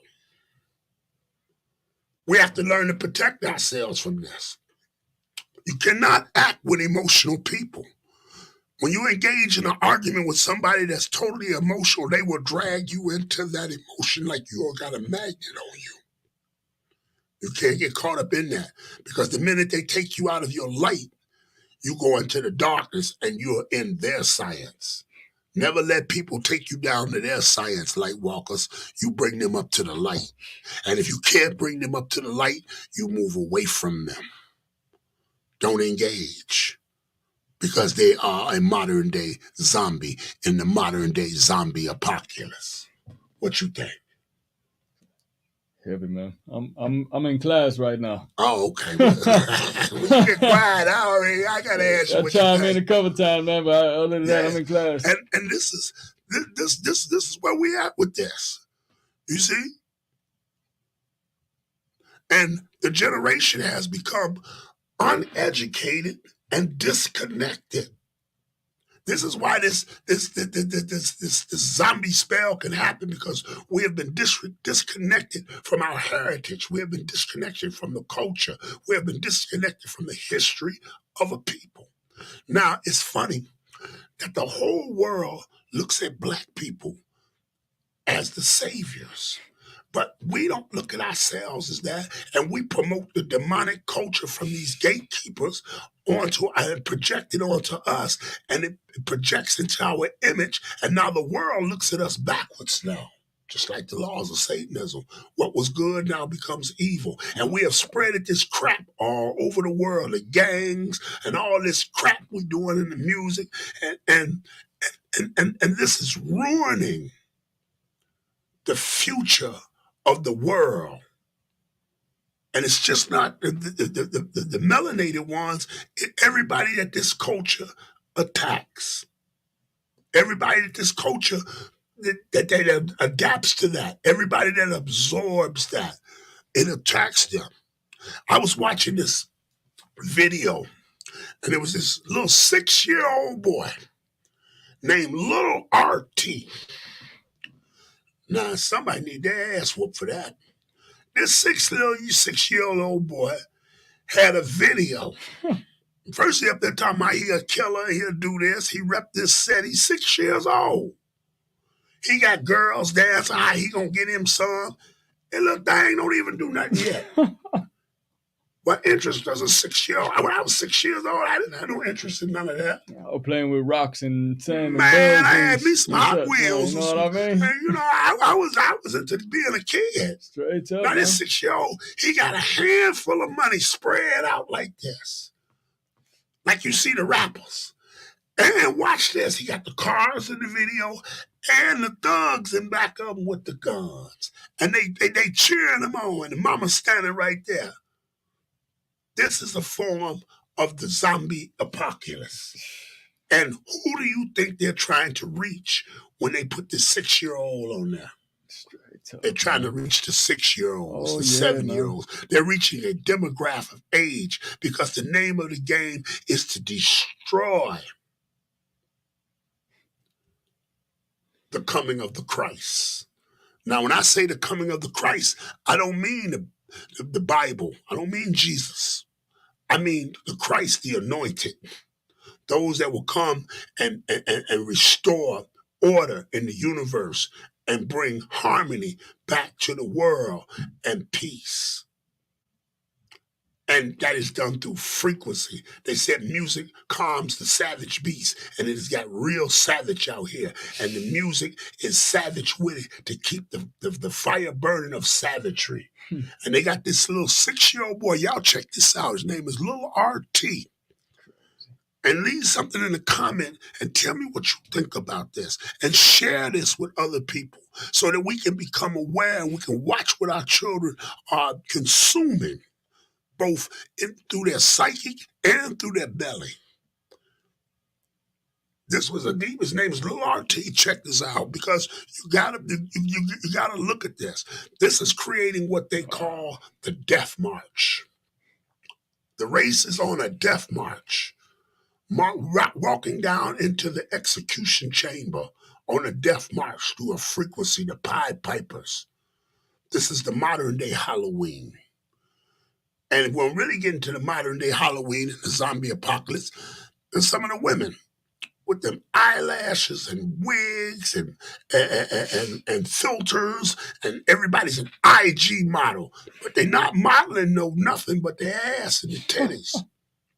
We have to learn to protect ourselves from this. You cannot act with emotional people. When you engage in an argument with somebody that's totally emotional, they will drag you into that emotion like you all got a magnet on you. You can't get caught up in that because the minute they take you out of your light, you go into the darkness and you're in their science. Never let people take you down to their science, Lightwalkers. You bring them up to the light. And if you can't bring them up to the light, you move away from them. Don't engage. Because they are a modern day zombie in the modern day zombie apocalypse. What you think? Heavy, man. I'm in class right now. Oh, okay. Well, we get quiet. I gotta ask you. I chime in a couple times, man. But other than that, I'm in class. And this is where we at with this. You see? And the generation has become uneducated and disconnected. This is why this zombie spell can happen, because we have been disconnected from our heritage. We have been disconnected from the culture. We have been disconnected from the history of a people. Now, it's funny that the whole world looks at Black people as the saviors. But we don't look at ourselves as that, and we promote the demonic culture from these gatekeepers onto and project it onto us, and it projects into our image, and now the world looks at us backwards now. just like the laws of Satanism. What was good now becomes evil. And we have spreaded this crap all over the world, the gangs and all this crap we're doing in the music. And this is ruining the future of the world. And it's just not the melanated ones, everybody that this culture attacks. Everybody that this culture that adapts to that. Everybody that absorbs that. It attracts them. I was watching this video, and there was this little 6-year-old boy named Little RT. Now, somebody need their ass whooped for that. This 6-year-old boy had a video. First, he up there talking about he a killer, he'll do this. He repped this set. He's 6 years old. He got girls dancing. He gonna get him some. And little thing don't even do nothing yet. What interest does a 6-year-old? When I was 6 years old, I didn't have no interest in none of that. Or playing with rocks and sand. Man, I had me some Hot Wheels. You know what I mean? And, I was into being a kid. Straight up. Now this 6-year-old, he got a handful of money spread out like this, like you see the rappers. And watch this. He got the cars in the video and the thugs in back of them with the guns, and they cheering him on, and the mama's standing right there. This is a form of the zombie apocalypse. And who do you think they're trying to reach when they put the 6-year-old on there? They're trying to reach the 6-year-olds, the 7-year-olds. They're reaching a demographic age because the name of the game is to destroy the coming of the Christ. Now, when I say the coming of the Christ, I don't mean the Bible. I don't mean Jesus. I mean the Christ, the anointed. Those that will come and restore order in the universe and bring harmony back to the world and peace. And that is done through frequency. They said music calms the savage beast, and it has got real savage out here. And the music is savage with it to keep the fire burning of savagery. And they got this little 6-year-old boy. Y'all check this out. His name is Little RT. And leave something in the comment and tell me what you think about this. And share this with other people so that we can become aware and we can watch what our children are consuming, both through their psychic and through their belly. This was his name is Little RT. Check this out, because you gotta look at this. This is creating what they call the death march. The race is on a death march, walking down into the execution chamber on a death march through a frequency, the Pied Pipers. This is the modern day Halloween. And we're really getting to the modern day Halloween and the zombie apocalypse. And some of the women with them eyelashes and wigs and filters, and everybody's an IG model, but they're not modeling nothing but their ass and their titties.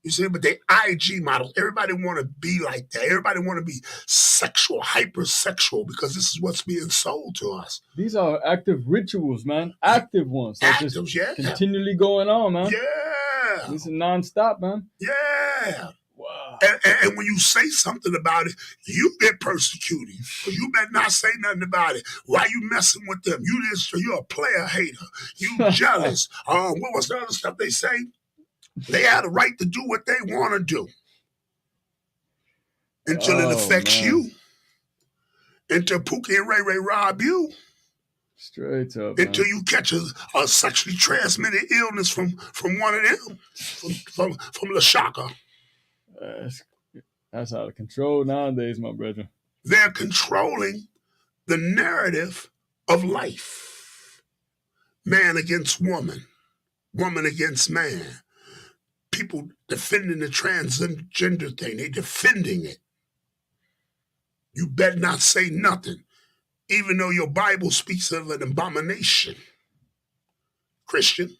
You see, but they IG models. Everybody want to be like that. Everybody want to be sexual, hypersexual, because this is what's being sold to us. These are active rituals, man. Active ones. Active, just yeah. Continually going on, man. Yeah. This is nonstop, man. Yeah. Wow. And when you say something about it, you get persecuted. You better not say nothing about it. Why you messing with them? You're a player hater. You jealous. What was the other stuff they say? They had a right to do what they want to do until it affects you. Until Pookie and Ray Ray rob you. Straight up. Until you catch a sexually transmitted illness from one of them, from the shocker. That's out of control nowadays, my brother. They're controlling the narrative of life. Man against woman. Woman against man. People defending the transgender thing. They defending it. You better not say nothing, even though your Bible speaks of an abomination, Christian.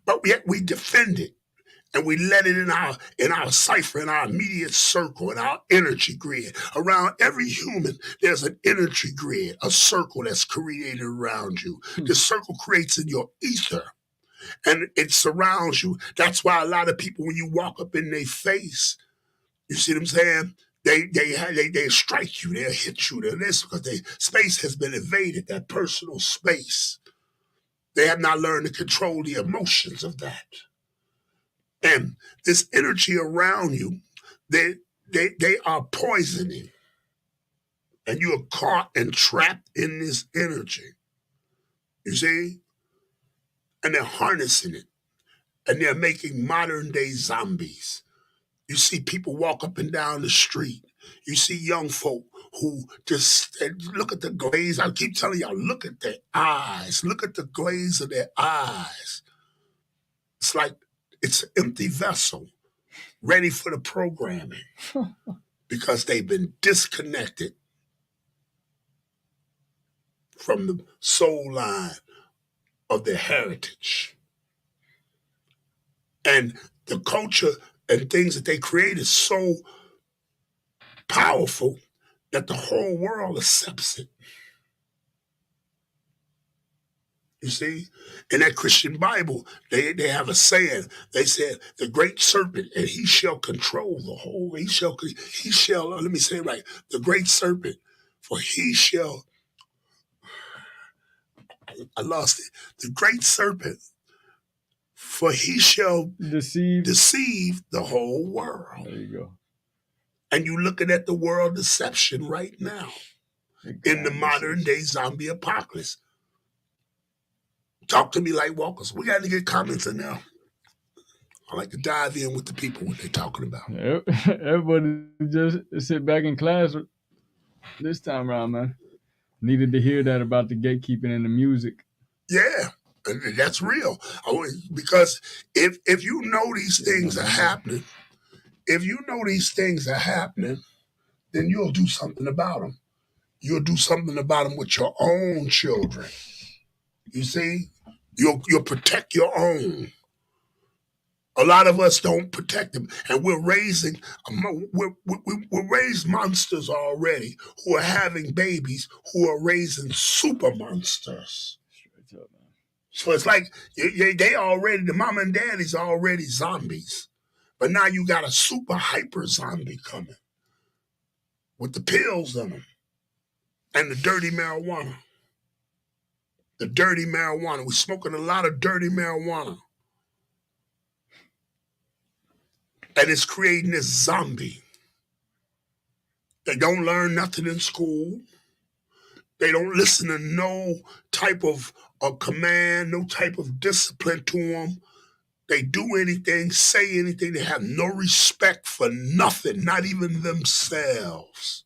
But yet we defend it. and we let it in our cipher, in our immediate circle, in our energy grid. Around every human, there's an energy grid, a circle that's created around you. The circle creates in your ether, and it surrounds you. That's why a lot of people, when you walk up in their face, you see what I'm saying? They strike you, they'll hit you, they'll this because space has been invaded, that personal space. They have not learned to control the emotions of that. And this energy around you, they are poisoning. And you are caught and trapped in this energy. You see? And they're harnessing it. And they're making modern day zombies. You see people walk up and down the street. You see young folk who just look at the glaze. I keep telling y'all, look at their eyes. Look at the glaze of their eyes. It's like it's an empty vessel ready for the programming because they've been disconnected from the soul line of their heritage. And the culture and things that they create is so powerful that the whole world accepts it. You see, in that Christian Bible, they have a saying. They said, the great serpent, and he shall control the whole, he shall, let me say it right, the great serpent, for he shall, I lost it, the great serpent, for he shall deceive the whole world. There you go. And you're looking at the world deception right now in the modern day zombie apocalypse. Talk to me, Lightwalkers. We got to get comments in there. I like to dive in with the people, what they're talking about. Everybody just sit back in class this time around, man. Needed to hear that about the gatekeeping and the music. Yeah, and that's real. Because if you know these things are happening, then you'll do something about them. You'll do something about them with your own children. You see? You'll protect your own. A lot of us don't protect them, and we're raising monsters already who are having babies who are raising super monsters. So it's like they already, the mama and daddy's already zombies, but now you got a super hyper zombie coming with the pills in them and the dirty marijuana. The dirty marijuana. We're smoking a lot of dirty marijuana. And it's creating this zombie. They don't learn nothing in school. They don't listen to no type of command, no type of discipline to them. They do anything, say anything. They have no respect for nothing, not even themselves.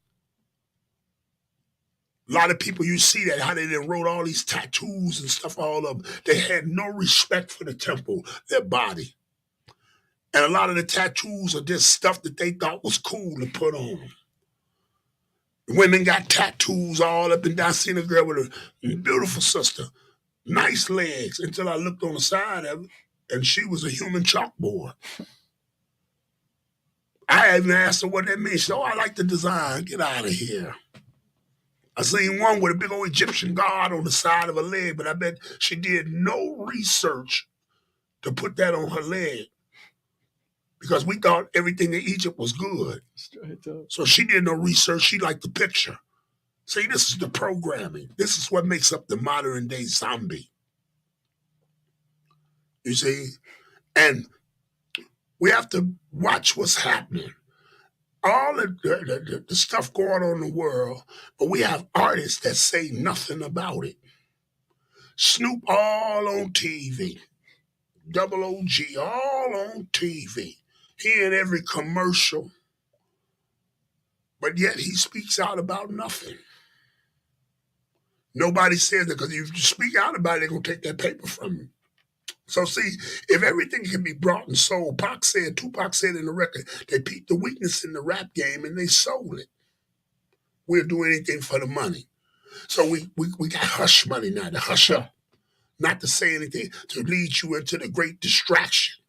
A lot of people, you see that, how they then wrote all these tattoos and stuff all of them. They had no respect for the temple, their body. And a lot of the tattoos are just stuff that they thought was cool to put on them. Women got tattoos all up and down. I seen a girl with a beautiful sister, nice legs, until I looked on the side of it, and she was a human chalkboard. I even asked her what that means. She said, I like the design. Get out of here. I seen one with a big old Egyptian god on the side of her leg, but I bet she did no research to put that on her leg because we thought everything in Egypt was good. So she did no research. She liked the picture. See, this is the programming. This is what makes up the modern day zombie. You see? And we have to watch what's happening. All the stuff going on in the world, but we have artists that say nothing about it. Snoop all on TV. Double OG all on TV. He in every commercial. But yet he speaks out about nothing. Nobody says that because if you speak out about it, they're going to take that paper from you. So see, if everything can be brought and sold, Tupac said in the record, they peeped the weakness in the rap game and they sold it. We'll do anything for the money. So we got hush money now, to hush up, not to say anything, to lead you into the great distraction.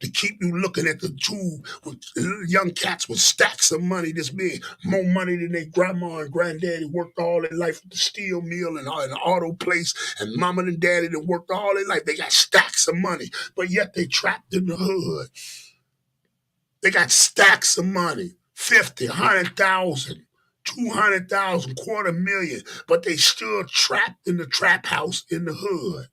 to keep you looking at the tube with young cats with stacks of money this big, more money than their grandma and granddaddy worked all their life at the steel mill and an auto place, and mama and daddy that worked all their life. They got stacks of money, but yet they trapped in the hood. They got stacks of money, 50, 100,000. 200,000, $250,000, but they still trapped in the trap house in the hood.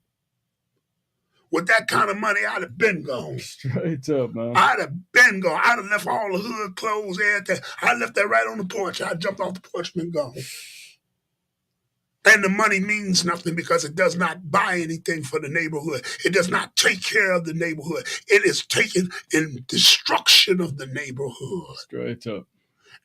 With that kind of money, I'd have been gone. Straight up, man. I'd have been gone. I'd have left all the hood clothes, everything. I left that right on the porch. I jumped off the porch and been gone. And the money means nothing because it does not buy anything for the neighborhood. It does not take care of the neighborhood. It is taken in destruction of the neighborhood. Straight up.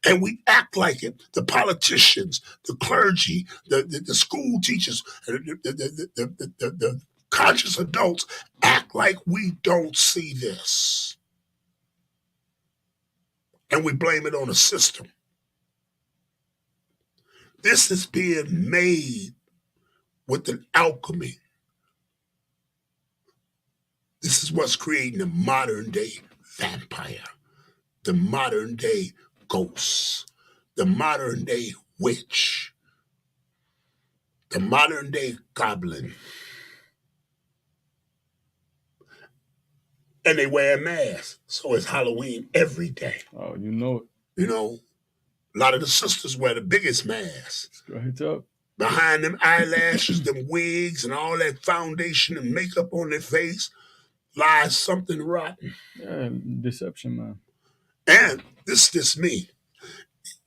And we act like it. The politicians, the clergy, the school teachers, the conscious adults act like we don't see this. And we blame it on the system. This is being made with an alchemy. This is what's creating the modern day vampire, the modern day ghost, the modern day witch, the modern day goblin. And they wear a mask. So it's Halloween every day. Oh, you know it. You know, a lot of the sisters wear the biggest masks. Straight up. Behind them eyelashes, them wigs, and all that foundation and makeup on their face lies something rotten. Yeah, deception, man. And this is just me.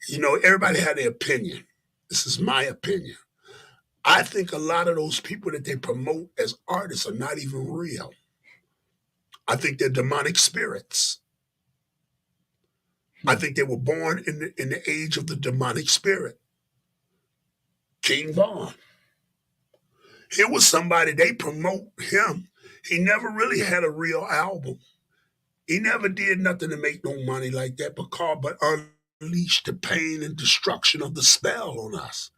You know, everybody had their opinion. This is my opinion. I think a lot of those people that they promote as artists are not even real. I think they're demonic spirits. I think they were born in the age of the demonic spirit. King Von. Here was somebody, they promote him. He never really had a real album. He never did nothing to make no money like that, but unleashed the pain and destruction of the spell on us.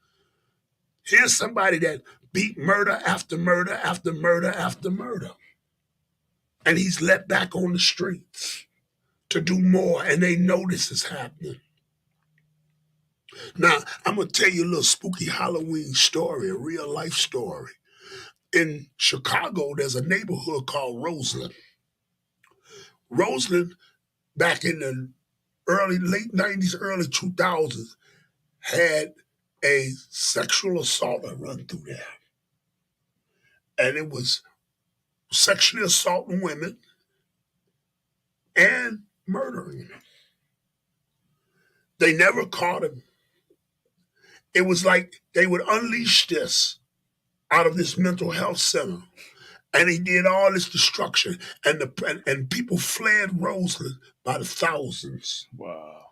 Here's somebody that beat murder after murder after murder after murder. And he's let back on the streets to do more, and they know this is happening. Now, I'm going to tell you a little spooky Halloween story, a real life story. In Chicago, there's a neighborhood called Roseland. Roseland, back in the late 90s, early 2000s, had a sexual assault run through there. And it was sexually assaulting women and murdering them. They never caught him. It was like they would unleash this out of this mental health center. And he did all this destruction. And people fled Roseland by the thousands. Wow.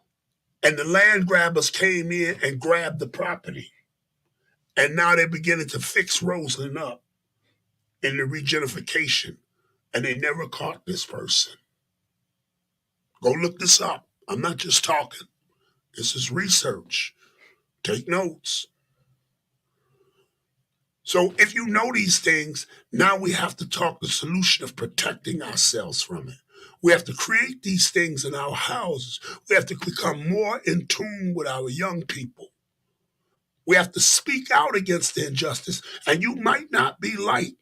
And the land grabbers came in and grabbed the property. And now they're beginning to fix Roseland up in the regentrification. And they never caught this person. Go look this up. I'm not just talking. This is research. Take notes. So if you know these things, now we have to talk the solution of protecting ourselves from it. We have to create these things in our houses. We have to become more in tune with our young people. We have to speak out against the injustice. And you might not be liked.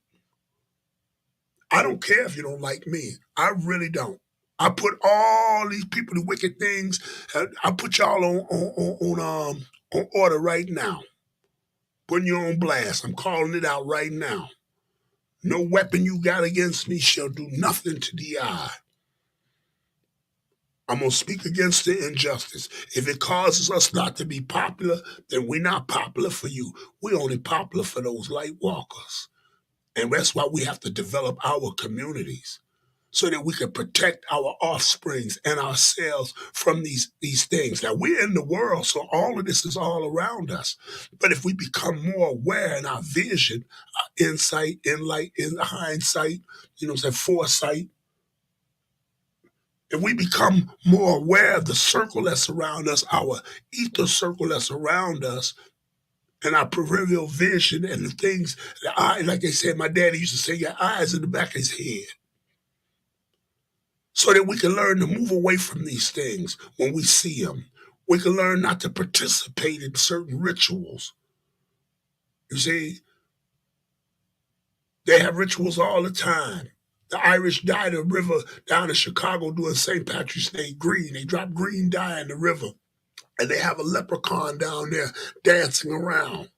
I don't care if you don't like me. I really don't. I put all these people, the wicked things, I put y'all on order right now. Putting you on blast. I'm calling it out right now. No weapon you got against me shall do nothing to the eye. I'm going to speak against the injustice. If it causes us not to be popular, then we're not popular for you. We're only popular for those light walkers. And that's why we have to develop our communities so that we can protect our offsprings and ourselves from these things. Now, we're in the world, so all of this is all around us. But if we become more aware in our vision, our insight, enlight, in hindsight, foresight, if we become more aware of the circle that's around us, our ether circle that's around us, and our peripheral vision and the things, the eye, like they said, my daddy used to say, your eyes in the back of his head. so that we can learn to move away from these things when we see them. We can learn not to participate in certain rituals. You see, they have rituals all the time. The Irish dye the river down in Chicago doing St. Patrick's Day green. They drop green dye in the river. And they have a leprechaun down there dancing around,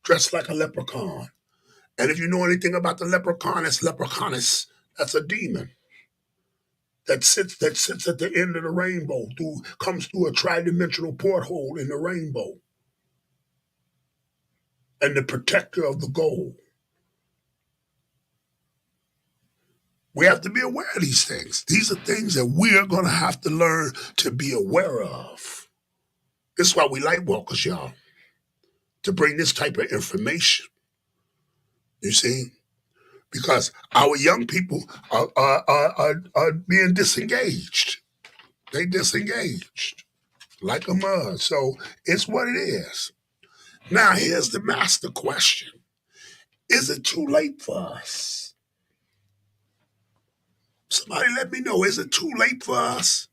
dressed like a leprechaun. And if you know anything about the leprechaun, it's leprechaunus. That's a demon that sits at the end of the rainbow, comes through a tridimensional porthole in the rainbow. And the protector of the gold. We have to be aware of these things. These are things that we are going to have to learn to be aware of. This is why we Lightwalkers, y'all, to bring this type of information. You see? Because our young people are being disengaged. They disengaged like a mud. So it's what it is. Now, here's the master question. Is it too late for us? Somebody let me know. Is it too late for us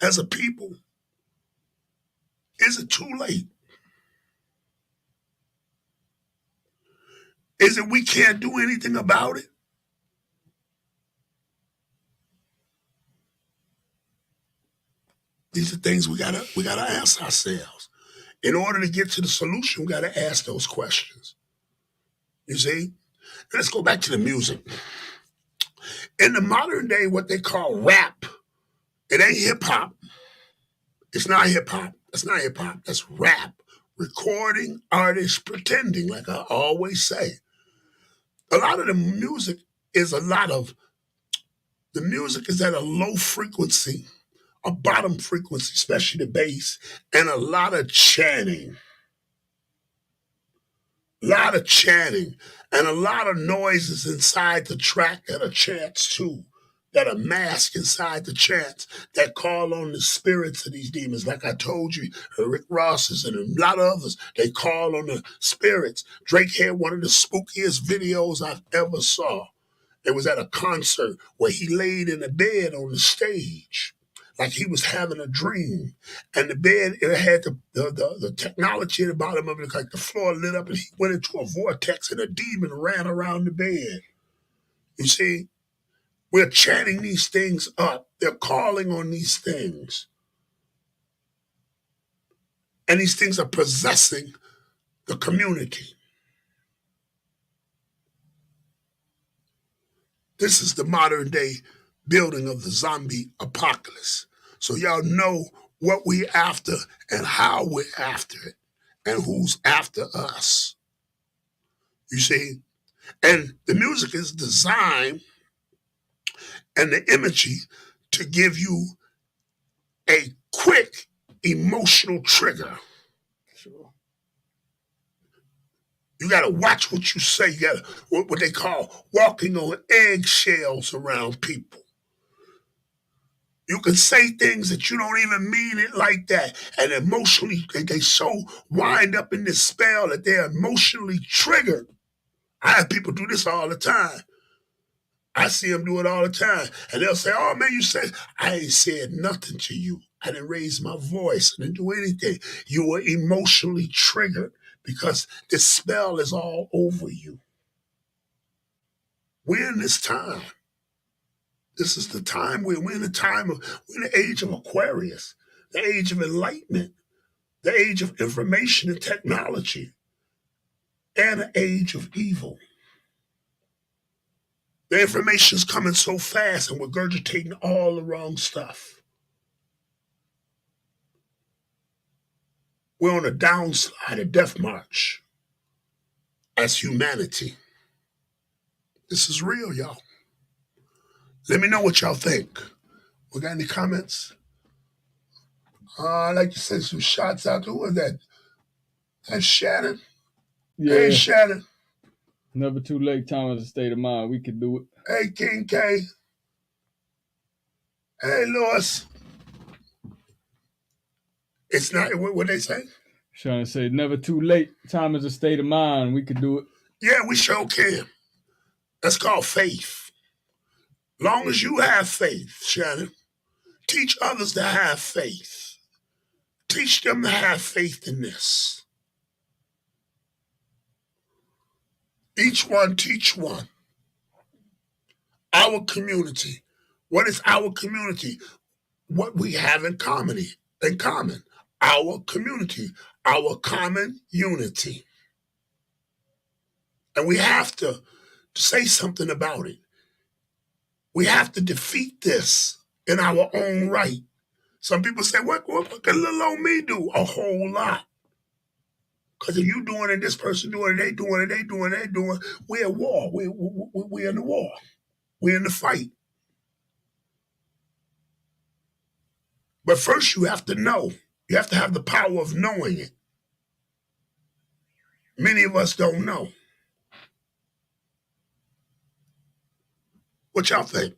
as a people? Is it too late? Is it we can't do anything about it? These are things we gotta ask ourselves. In order to get to the solution, we gotta ask those questions. You see? Let's go back to the music. In the modern day, what they call rap, it ain't hip hop. It's not hip hop. That's not hip hop. That's rap. Recording artists pretending, like I always say. A lot of the music is at a low frequency, a bottom frequency, especially the bass, and a lot of chanting. A lot of chanting and a lot of noises inside the track that are chants too, that are masked inside the chants that call on the spirits of these demons. Like I told you, Rick Ross's and a lot of others, they call on the spirits. Drake had one of the spookiest videos I've ever saw. It was at a concert where he laid in a bed on the stage like he was having a dream. And the bed, it had the technology at the bottom of it, like the floor lit up, and he went into a vortex and a demon ran around the bed. You see, we're chanting these things up. They're calling on these things. And these things are possessing the community. This is the modern day building of the zombie apocalypse. So y'all know what we after and how we're after it and who's after us. You see? And the music is designed and the imagery to give you a quick emotional trigger. Sure. You got to watch what you say. You got to, what they call walking on eggshells around people. You can say things that you don't even mean it like that. And emotionally, they so wind up in this spell that they're emotionally triggered. I have people do this all the time. I see them do it all the time. And they'll say, oh man, you said, I ain't said nothing to you. I didn't raise my voice. I didn't do anything. You were emotionally triggered because this spell is all over you. We're in this time. This is the time we're in the age of Aquarius, the age of enlightenment, the age of information and technology, and the age of evil. The information's coming so fast and we're regurgitating all the wrong stuff. We're on a downslide, a death march as humanity. This is real, y'all. Let me know what y'all think. We got any comments? I'd like to send some shots out to who is that? That's Shannon. Yeah. Hey, Shannon. Never too late. Time is a state of mind. We can do it. Hey, King K. Hey, Lois. It's not what they say? Trying to say, never too late. Time is a state of mind. We can do it. Yeah, we sure can. That's called faith. Long as you have faith, Shannon, Teach others to have faith. Teach them to have faith in this. Each one teach one. Our community. What is our community? What we have in common. Our community. Our common unity. And we have to say something about it. We have to defeat this in our own right. Some people say, what can little old me do? A whole lot. Because if you doing it, this person doing it, they doing it, we're at war. We're in the war. We're in the fight. But first you have to know. You have to have the power of knowing it. Many of us don't know. What y'all think?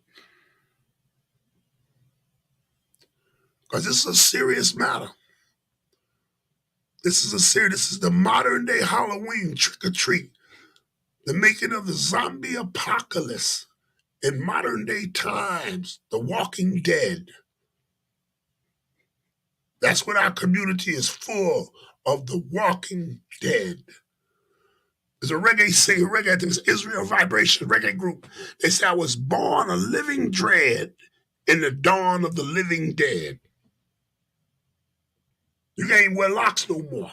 Because this is a serious matter. This is the modern day Halloween trick or treat. The making of the zombie apocalypse in modern day times. The Walking Dead. That's what our community is full of, the Walking Dead. There's a reggae singer, I think it's Israel Vibration reggae group. They say, I was born a living dread in the dawn of the living dead. You can't wear locks no more.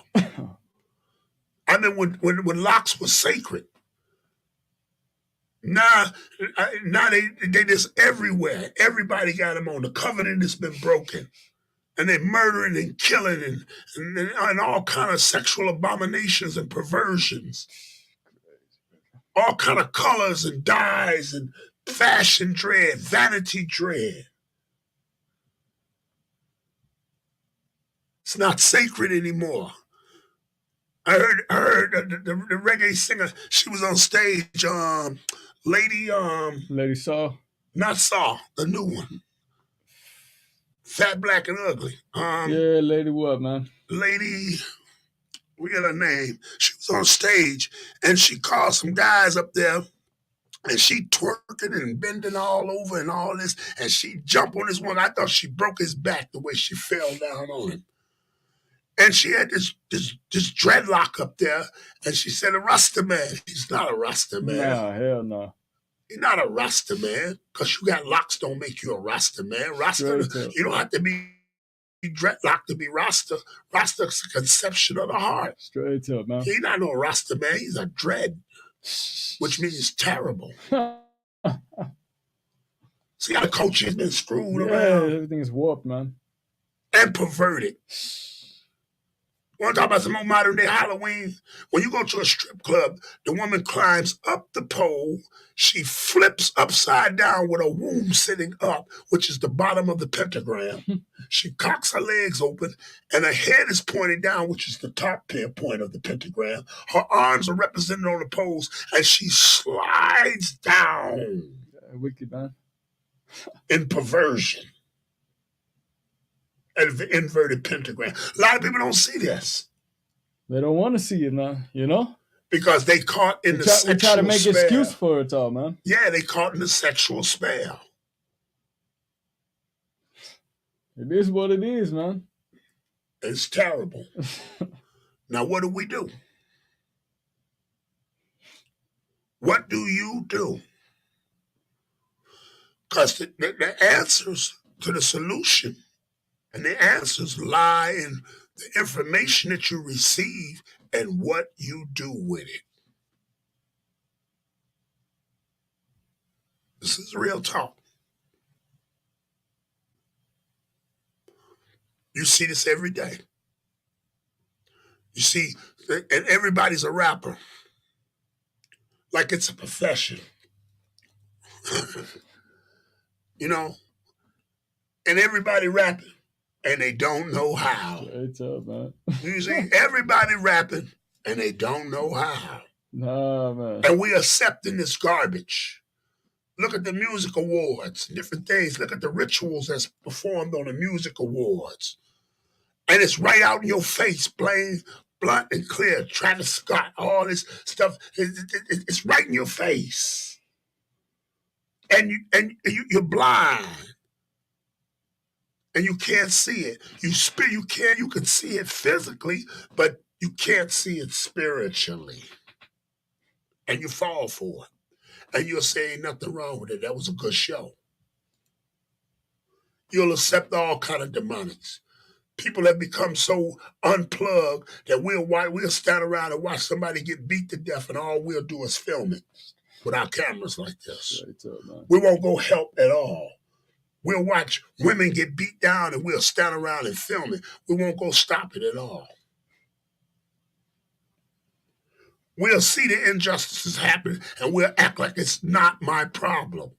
I mean, when locks were sacred. Now they just everywhere. Everybody got them on. The covenant has been broken. And they're murdering and killing and all kind of sexual abominations and perversions. All kind of colors and dyes and fashion dread, vanity dread. It's not sacred anymore. I heard the reggae singer. She was on stage. Lady Saw. Not Saw, the new one. Fat, black, and ugly. Yeah, Lady what, man? Lady, we got her name. She was on stage and she called some guys up there. And she twerking and bending all over and all this. And she jumped on this one. I thought she broke his back the way she fell down on him. And she had this dreadlock up there. And she said, a Rasta man. He's not a Rasta man. Nah, hell no. You're not a Rasta man. Because you got locks don't make you a Rasta man. Rasta, you don't have to be dreadlocked to be Rasta. Rasta's a conception of the heart. Straight up, man. He's not no Rasta man. He's a dread. Which means terrible. See how the culture has been screwed around? Everything is warped, man. And perverted. Want to talk about some more modern day Halloween? When you go to a strip club, the woman climbs up the pole. She flips upside down with her womb sitting up, which is the bottom of the pentagram. She cocks her legs open, and her head is pointed down, which is the top point of the pentagram. Her arms are represented on the poles, and she slides down. Wicked, man. In perversion. And the inverted pentagram. A lot of people don't see this. They don't want to see it, man. You know? Because they caught in the sexual spell. We try to make an excuse for it all, man. Yeah, they caught in the sexual spell. It is what it is, man. It's terrible. Now, what do? What do you do? Because the answers to the solution and the answers lie in the information that you receive and what you do with it. This is real talk. You see this every day. You see, and everybody's a rapper. Like it's a profession. You know? And everybody rapping. And they don't know how. It's up, man. You see, everybody rapping, and they don't know how. Nah, man. And we accepting this garbage. Look at the music awards, different things. Look at the rituals that's performed on the music awards. And it's right out in your face, plain, blunt, and clear. Travis Scott, all this stuff. It's right in your face. And you're blind. and you can't see it. You can see it physically, but you can't see it spiritually. And you fall for it. And you'll say ain't nothing wrong with it. That was a good show. You'll accept all kind of demonics. People have become so unplugged that we'll stand around and watch somebody get beat to death, and all we'll do is film it with our cameras like this. We won't go help at all. We'll watch women get beat down, and we'll stand around and film it. We won't go stop it at all. We'll see the injustices happen, and we'll act like it's not my problem.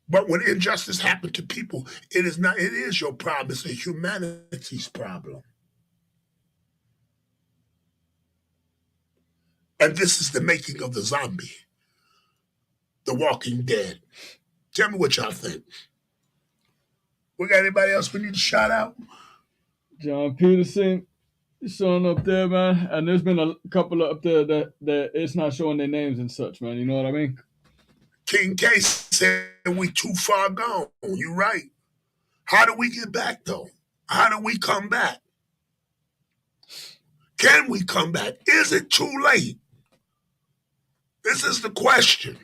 But when injustice happens to people, it is not. It is your problem. It's a humanity's problem. And this is the making of the zombie, the Walking Dead. Tell me what y'all think. We got anybody else we need to shout out? John Peterson showing up there, man. And there's been a couple up there that it's not showing their names and such, man. You know what I mean? King K said we too far gone. You're right. How do we get back, though? How do we come back? Can we come back? Is it too late? This is the question.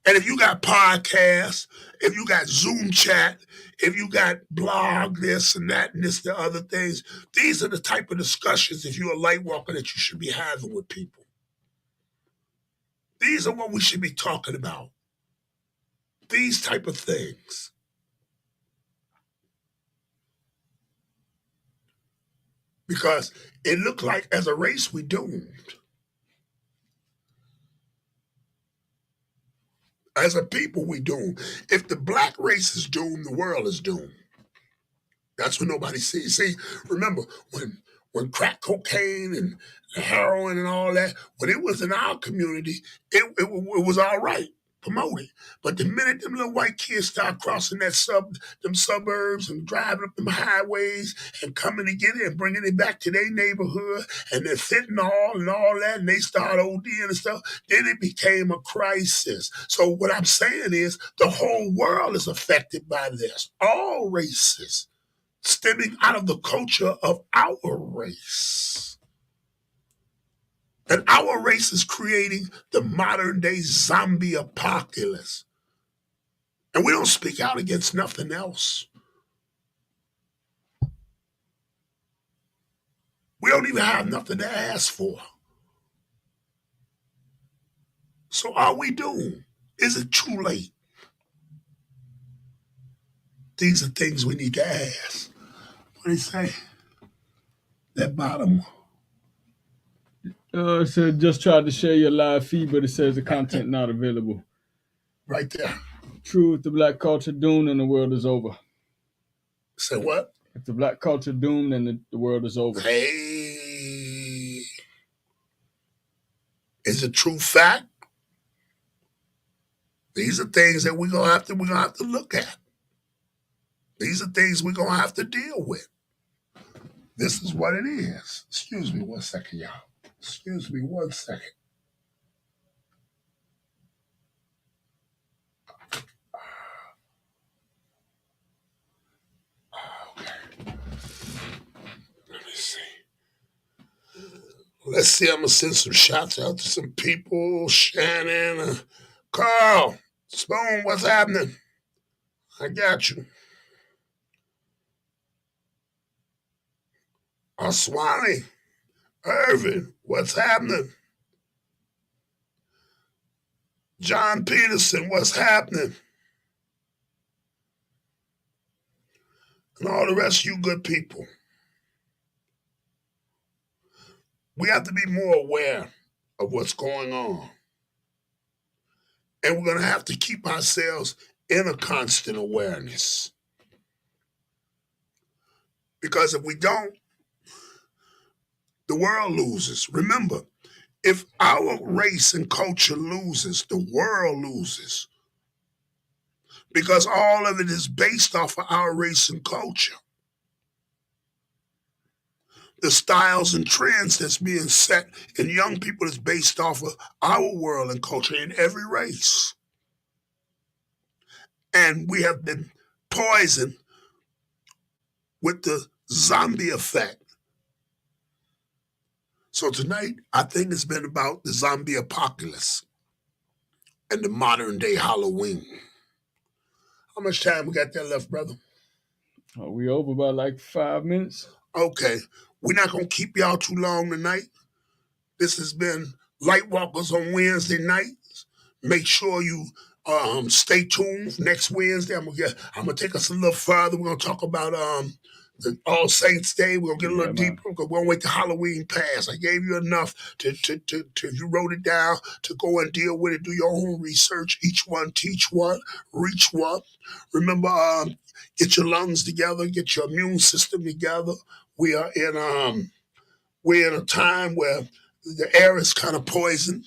And if you got podcasts, if you got Zoom chat, if you got blog this and that and this, the other things, these are the type of discussions, if you're a light walker, that you should be having with people. These are what we should be talking about. These type of things. Because it looked like as a race we doomed. As a people we doomed. If the black race is doomed, the world is doomed. That's what nobody sees. See, remember when crack cocaine and heroin and all that, when it was in our community, it was all right, promoted. But the minute them little white kids start crossing them suburbs and driving up them highways and coming to get it and bringing it back to their neighborhood and they're fentanyl and all that, and they start ODing and stuff, then it became a crisis. So what I'm saying is the whole world is affected by this. All races. Stemming out of the culture of our race. And our race is creating the modern day zombie apocalypse. And we don't speak out against nothing else. We don't even have nothing to ask for. So are we doomed? Is it too late? These are things we need to ask. What do you say? That bottom. It said just tried to share your live feed, but it says the content not available. Right there. True, if the black culture doomed, then the world is over. Say what? If the black culture doomed, then the world is over. Hey. Is it true fact? These are things that we're gonna have to look at. These are things we're gonna have to deal with. This is what it is. Excuse me 1 second, y'all. Excuse me 1 second. Okay. Let me see. Let's see. I'm gonna send some shots out to some people. Shannon, Carl, Spoon, what's happening? I got you. Aswani, Irvin, what's happening? John Peterson, what's happening? And all the rest of you good people. We have to be more aware of what's going on. And we're going to have to keep ourselves in a constant awareness. Because if we don't, the world loses. Remember, if our race and culture loses, the world loses. Because all of it is based off of our race and culture. The styles and trends that's being set in young people is based off of our world and culture in every race. And we have been poisoned with the zombie effect. So tonight, I think it's been about the zombie apocalypse and the modern day Halloween. How much time we got there left, brother? We over by like 5 minutes. Okay, we're not going to keep y'all too long tonight. This has been Lightwalkers on Wednesday nights. Make sure you stay tuned. Next Wednesday, I'm gonna take us a little further. We're gonna talk about the All Saints Day. We're gonna get a little deeper because we're gonna wait till Halloween pass. I gave you enough to you wrote it down to go and deal with it. Do your own research. Each one, teach one, reach one. Remember, get your lungs together, get your immune system together. We're in a time where the air is kind of poisoned,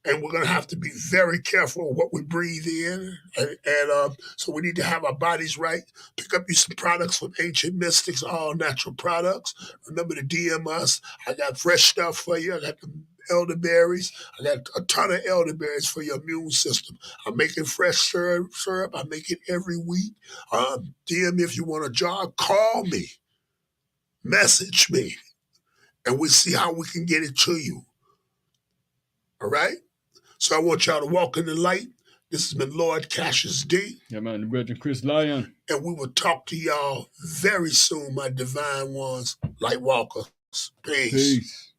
and we're going to have to be very careful of what we breathe in. And so we need to have our bodies right. Pick up you some products from Ancient Mystics, all natural products. Remember to DM us. I got fresh stuff for you. I got the elderberries. I got a ton of elderberries for your immune system. I'm making fresh syrup. I make it every week. DM me if you want a jar. Call me. Message me. And we see how we can get it to you. All right? So I want y'all to walk in the light. This has been Lord Cassius D. Yeah, man, the Brethren Chris Lyon. And we will talk to y'all very soon, my divine ones, Lightwalkers. Peace. Peace.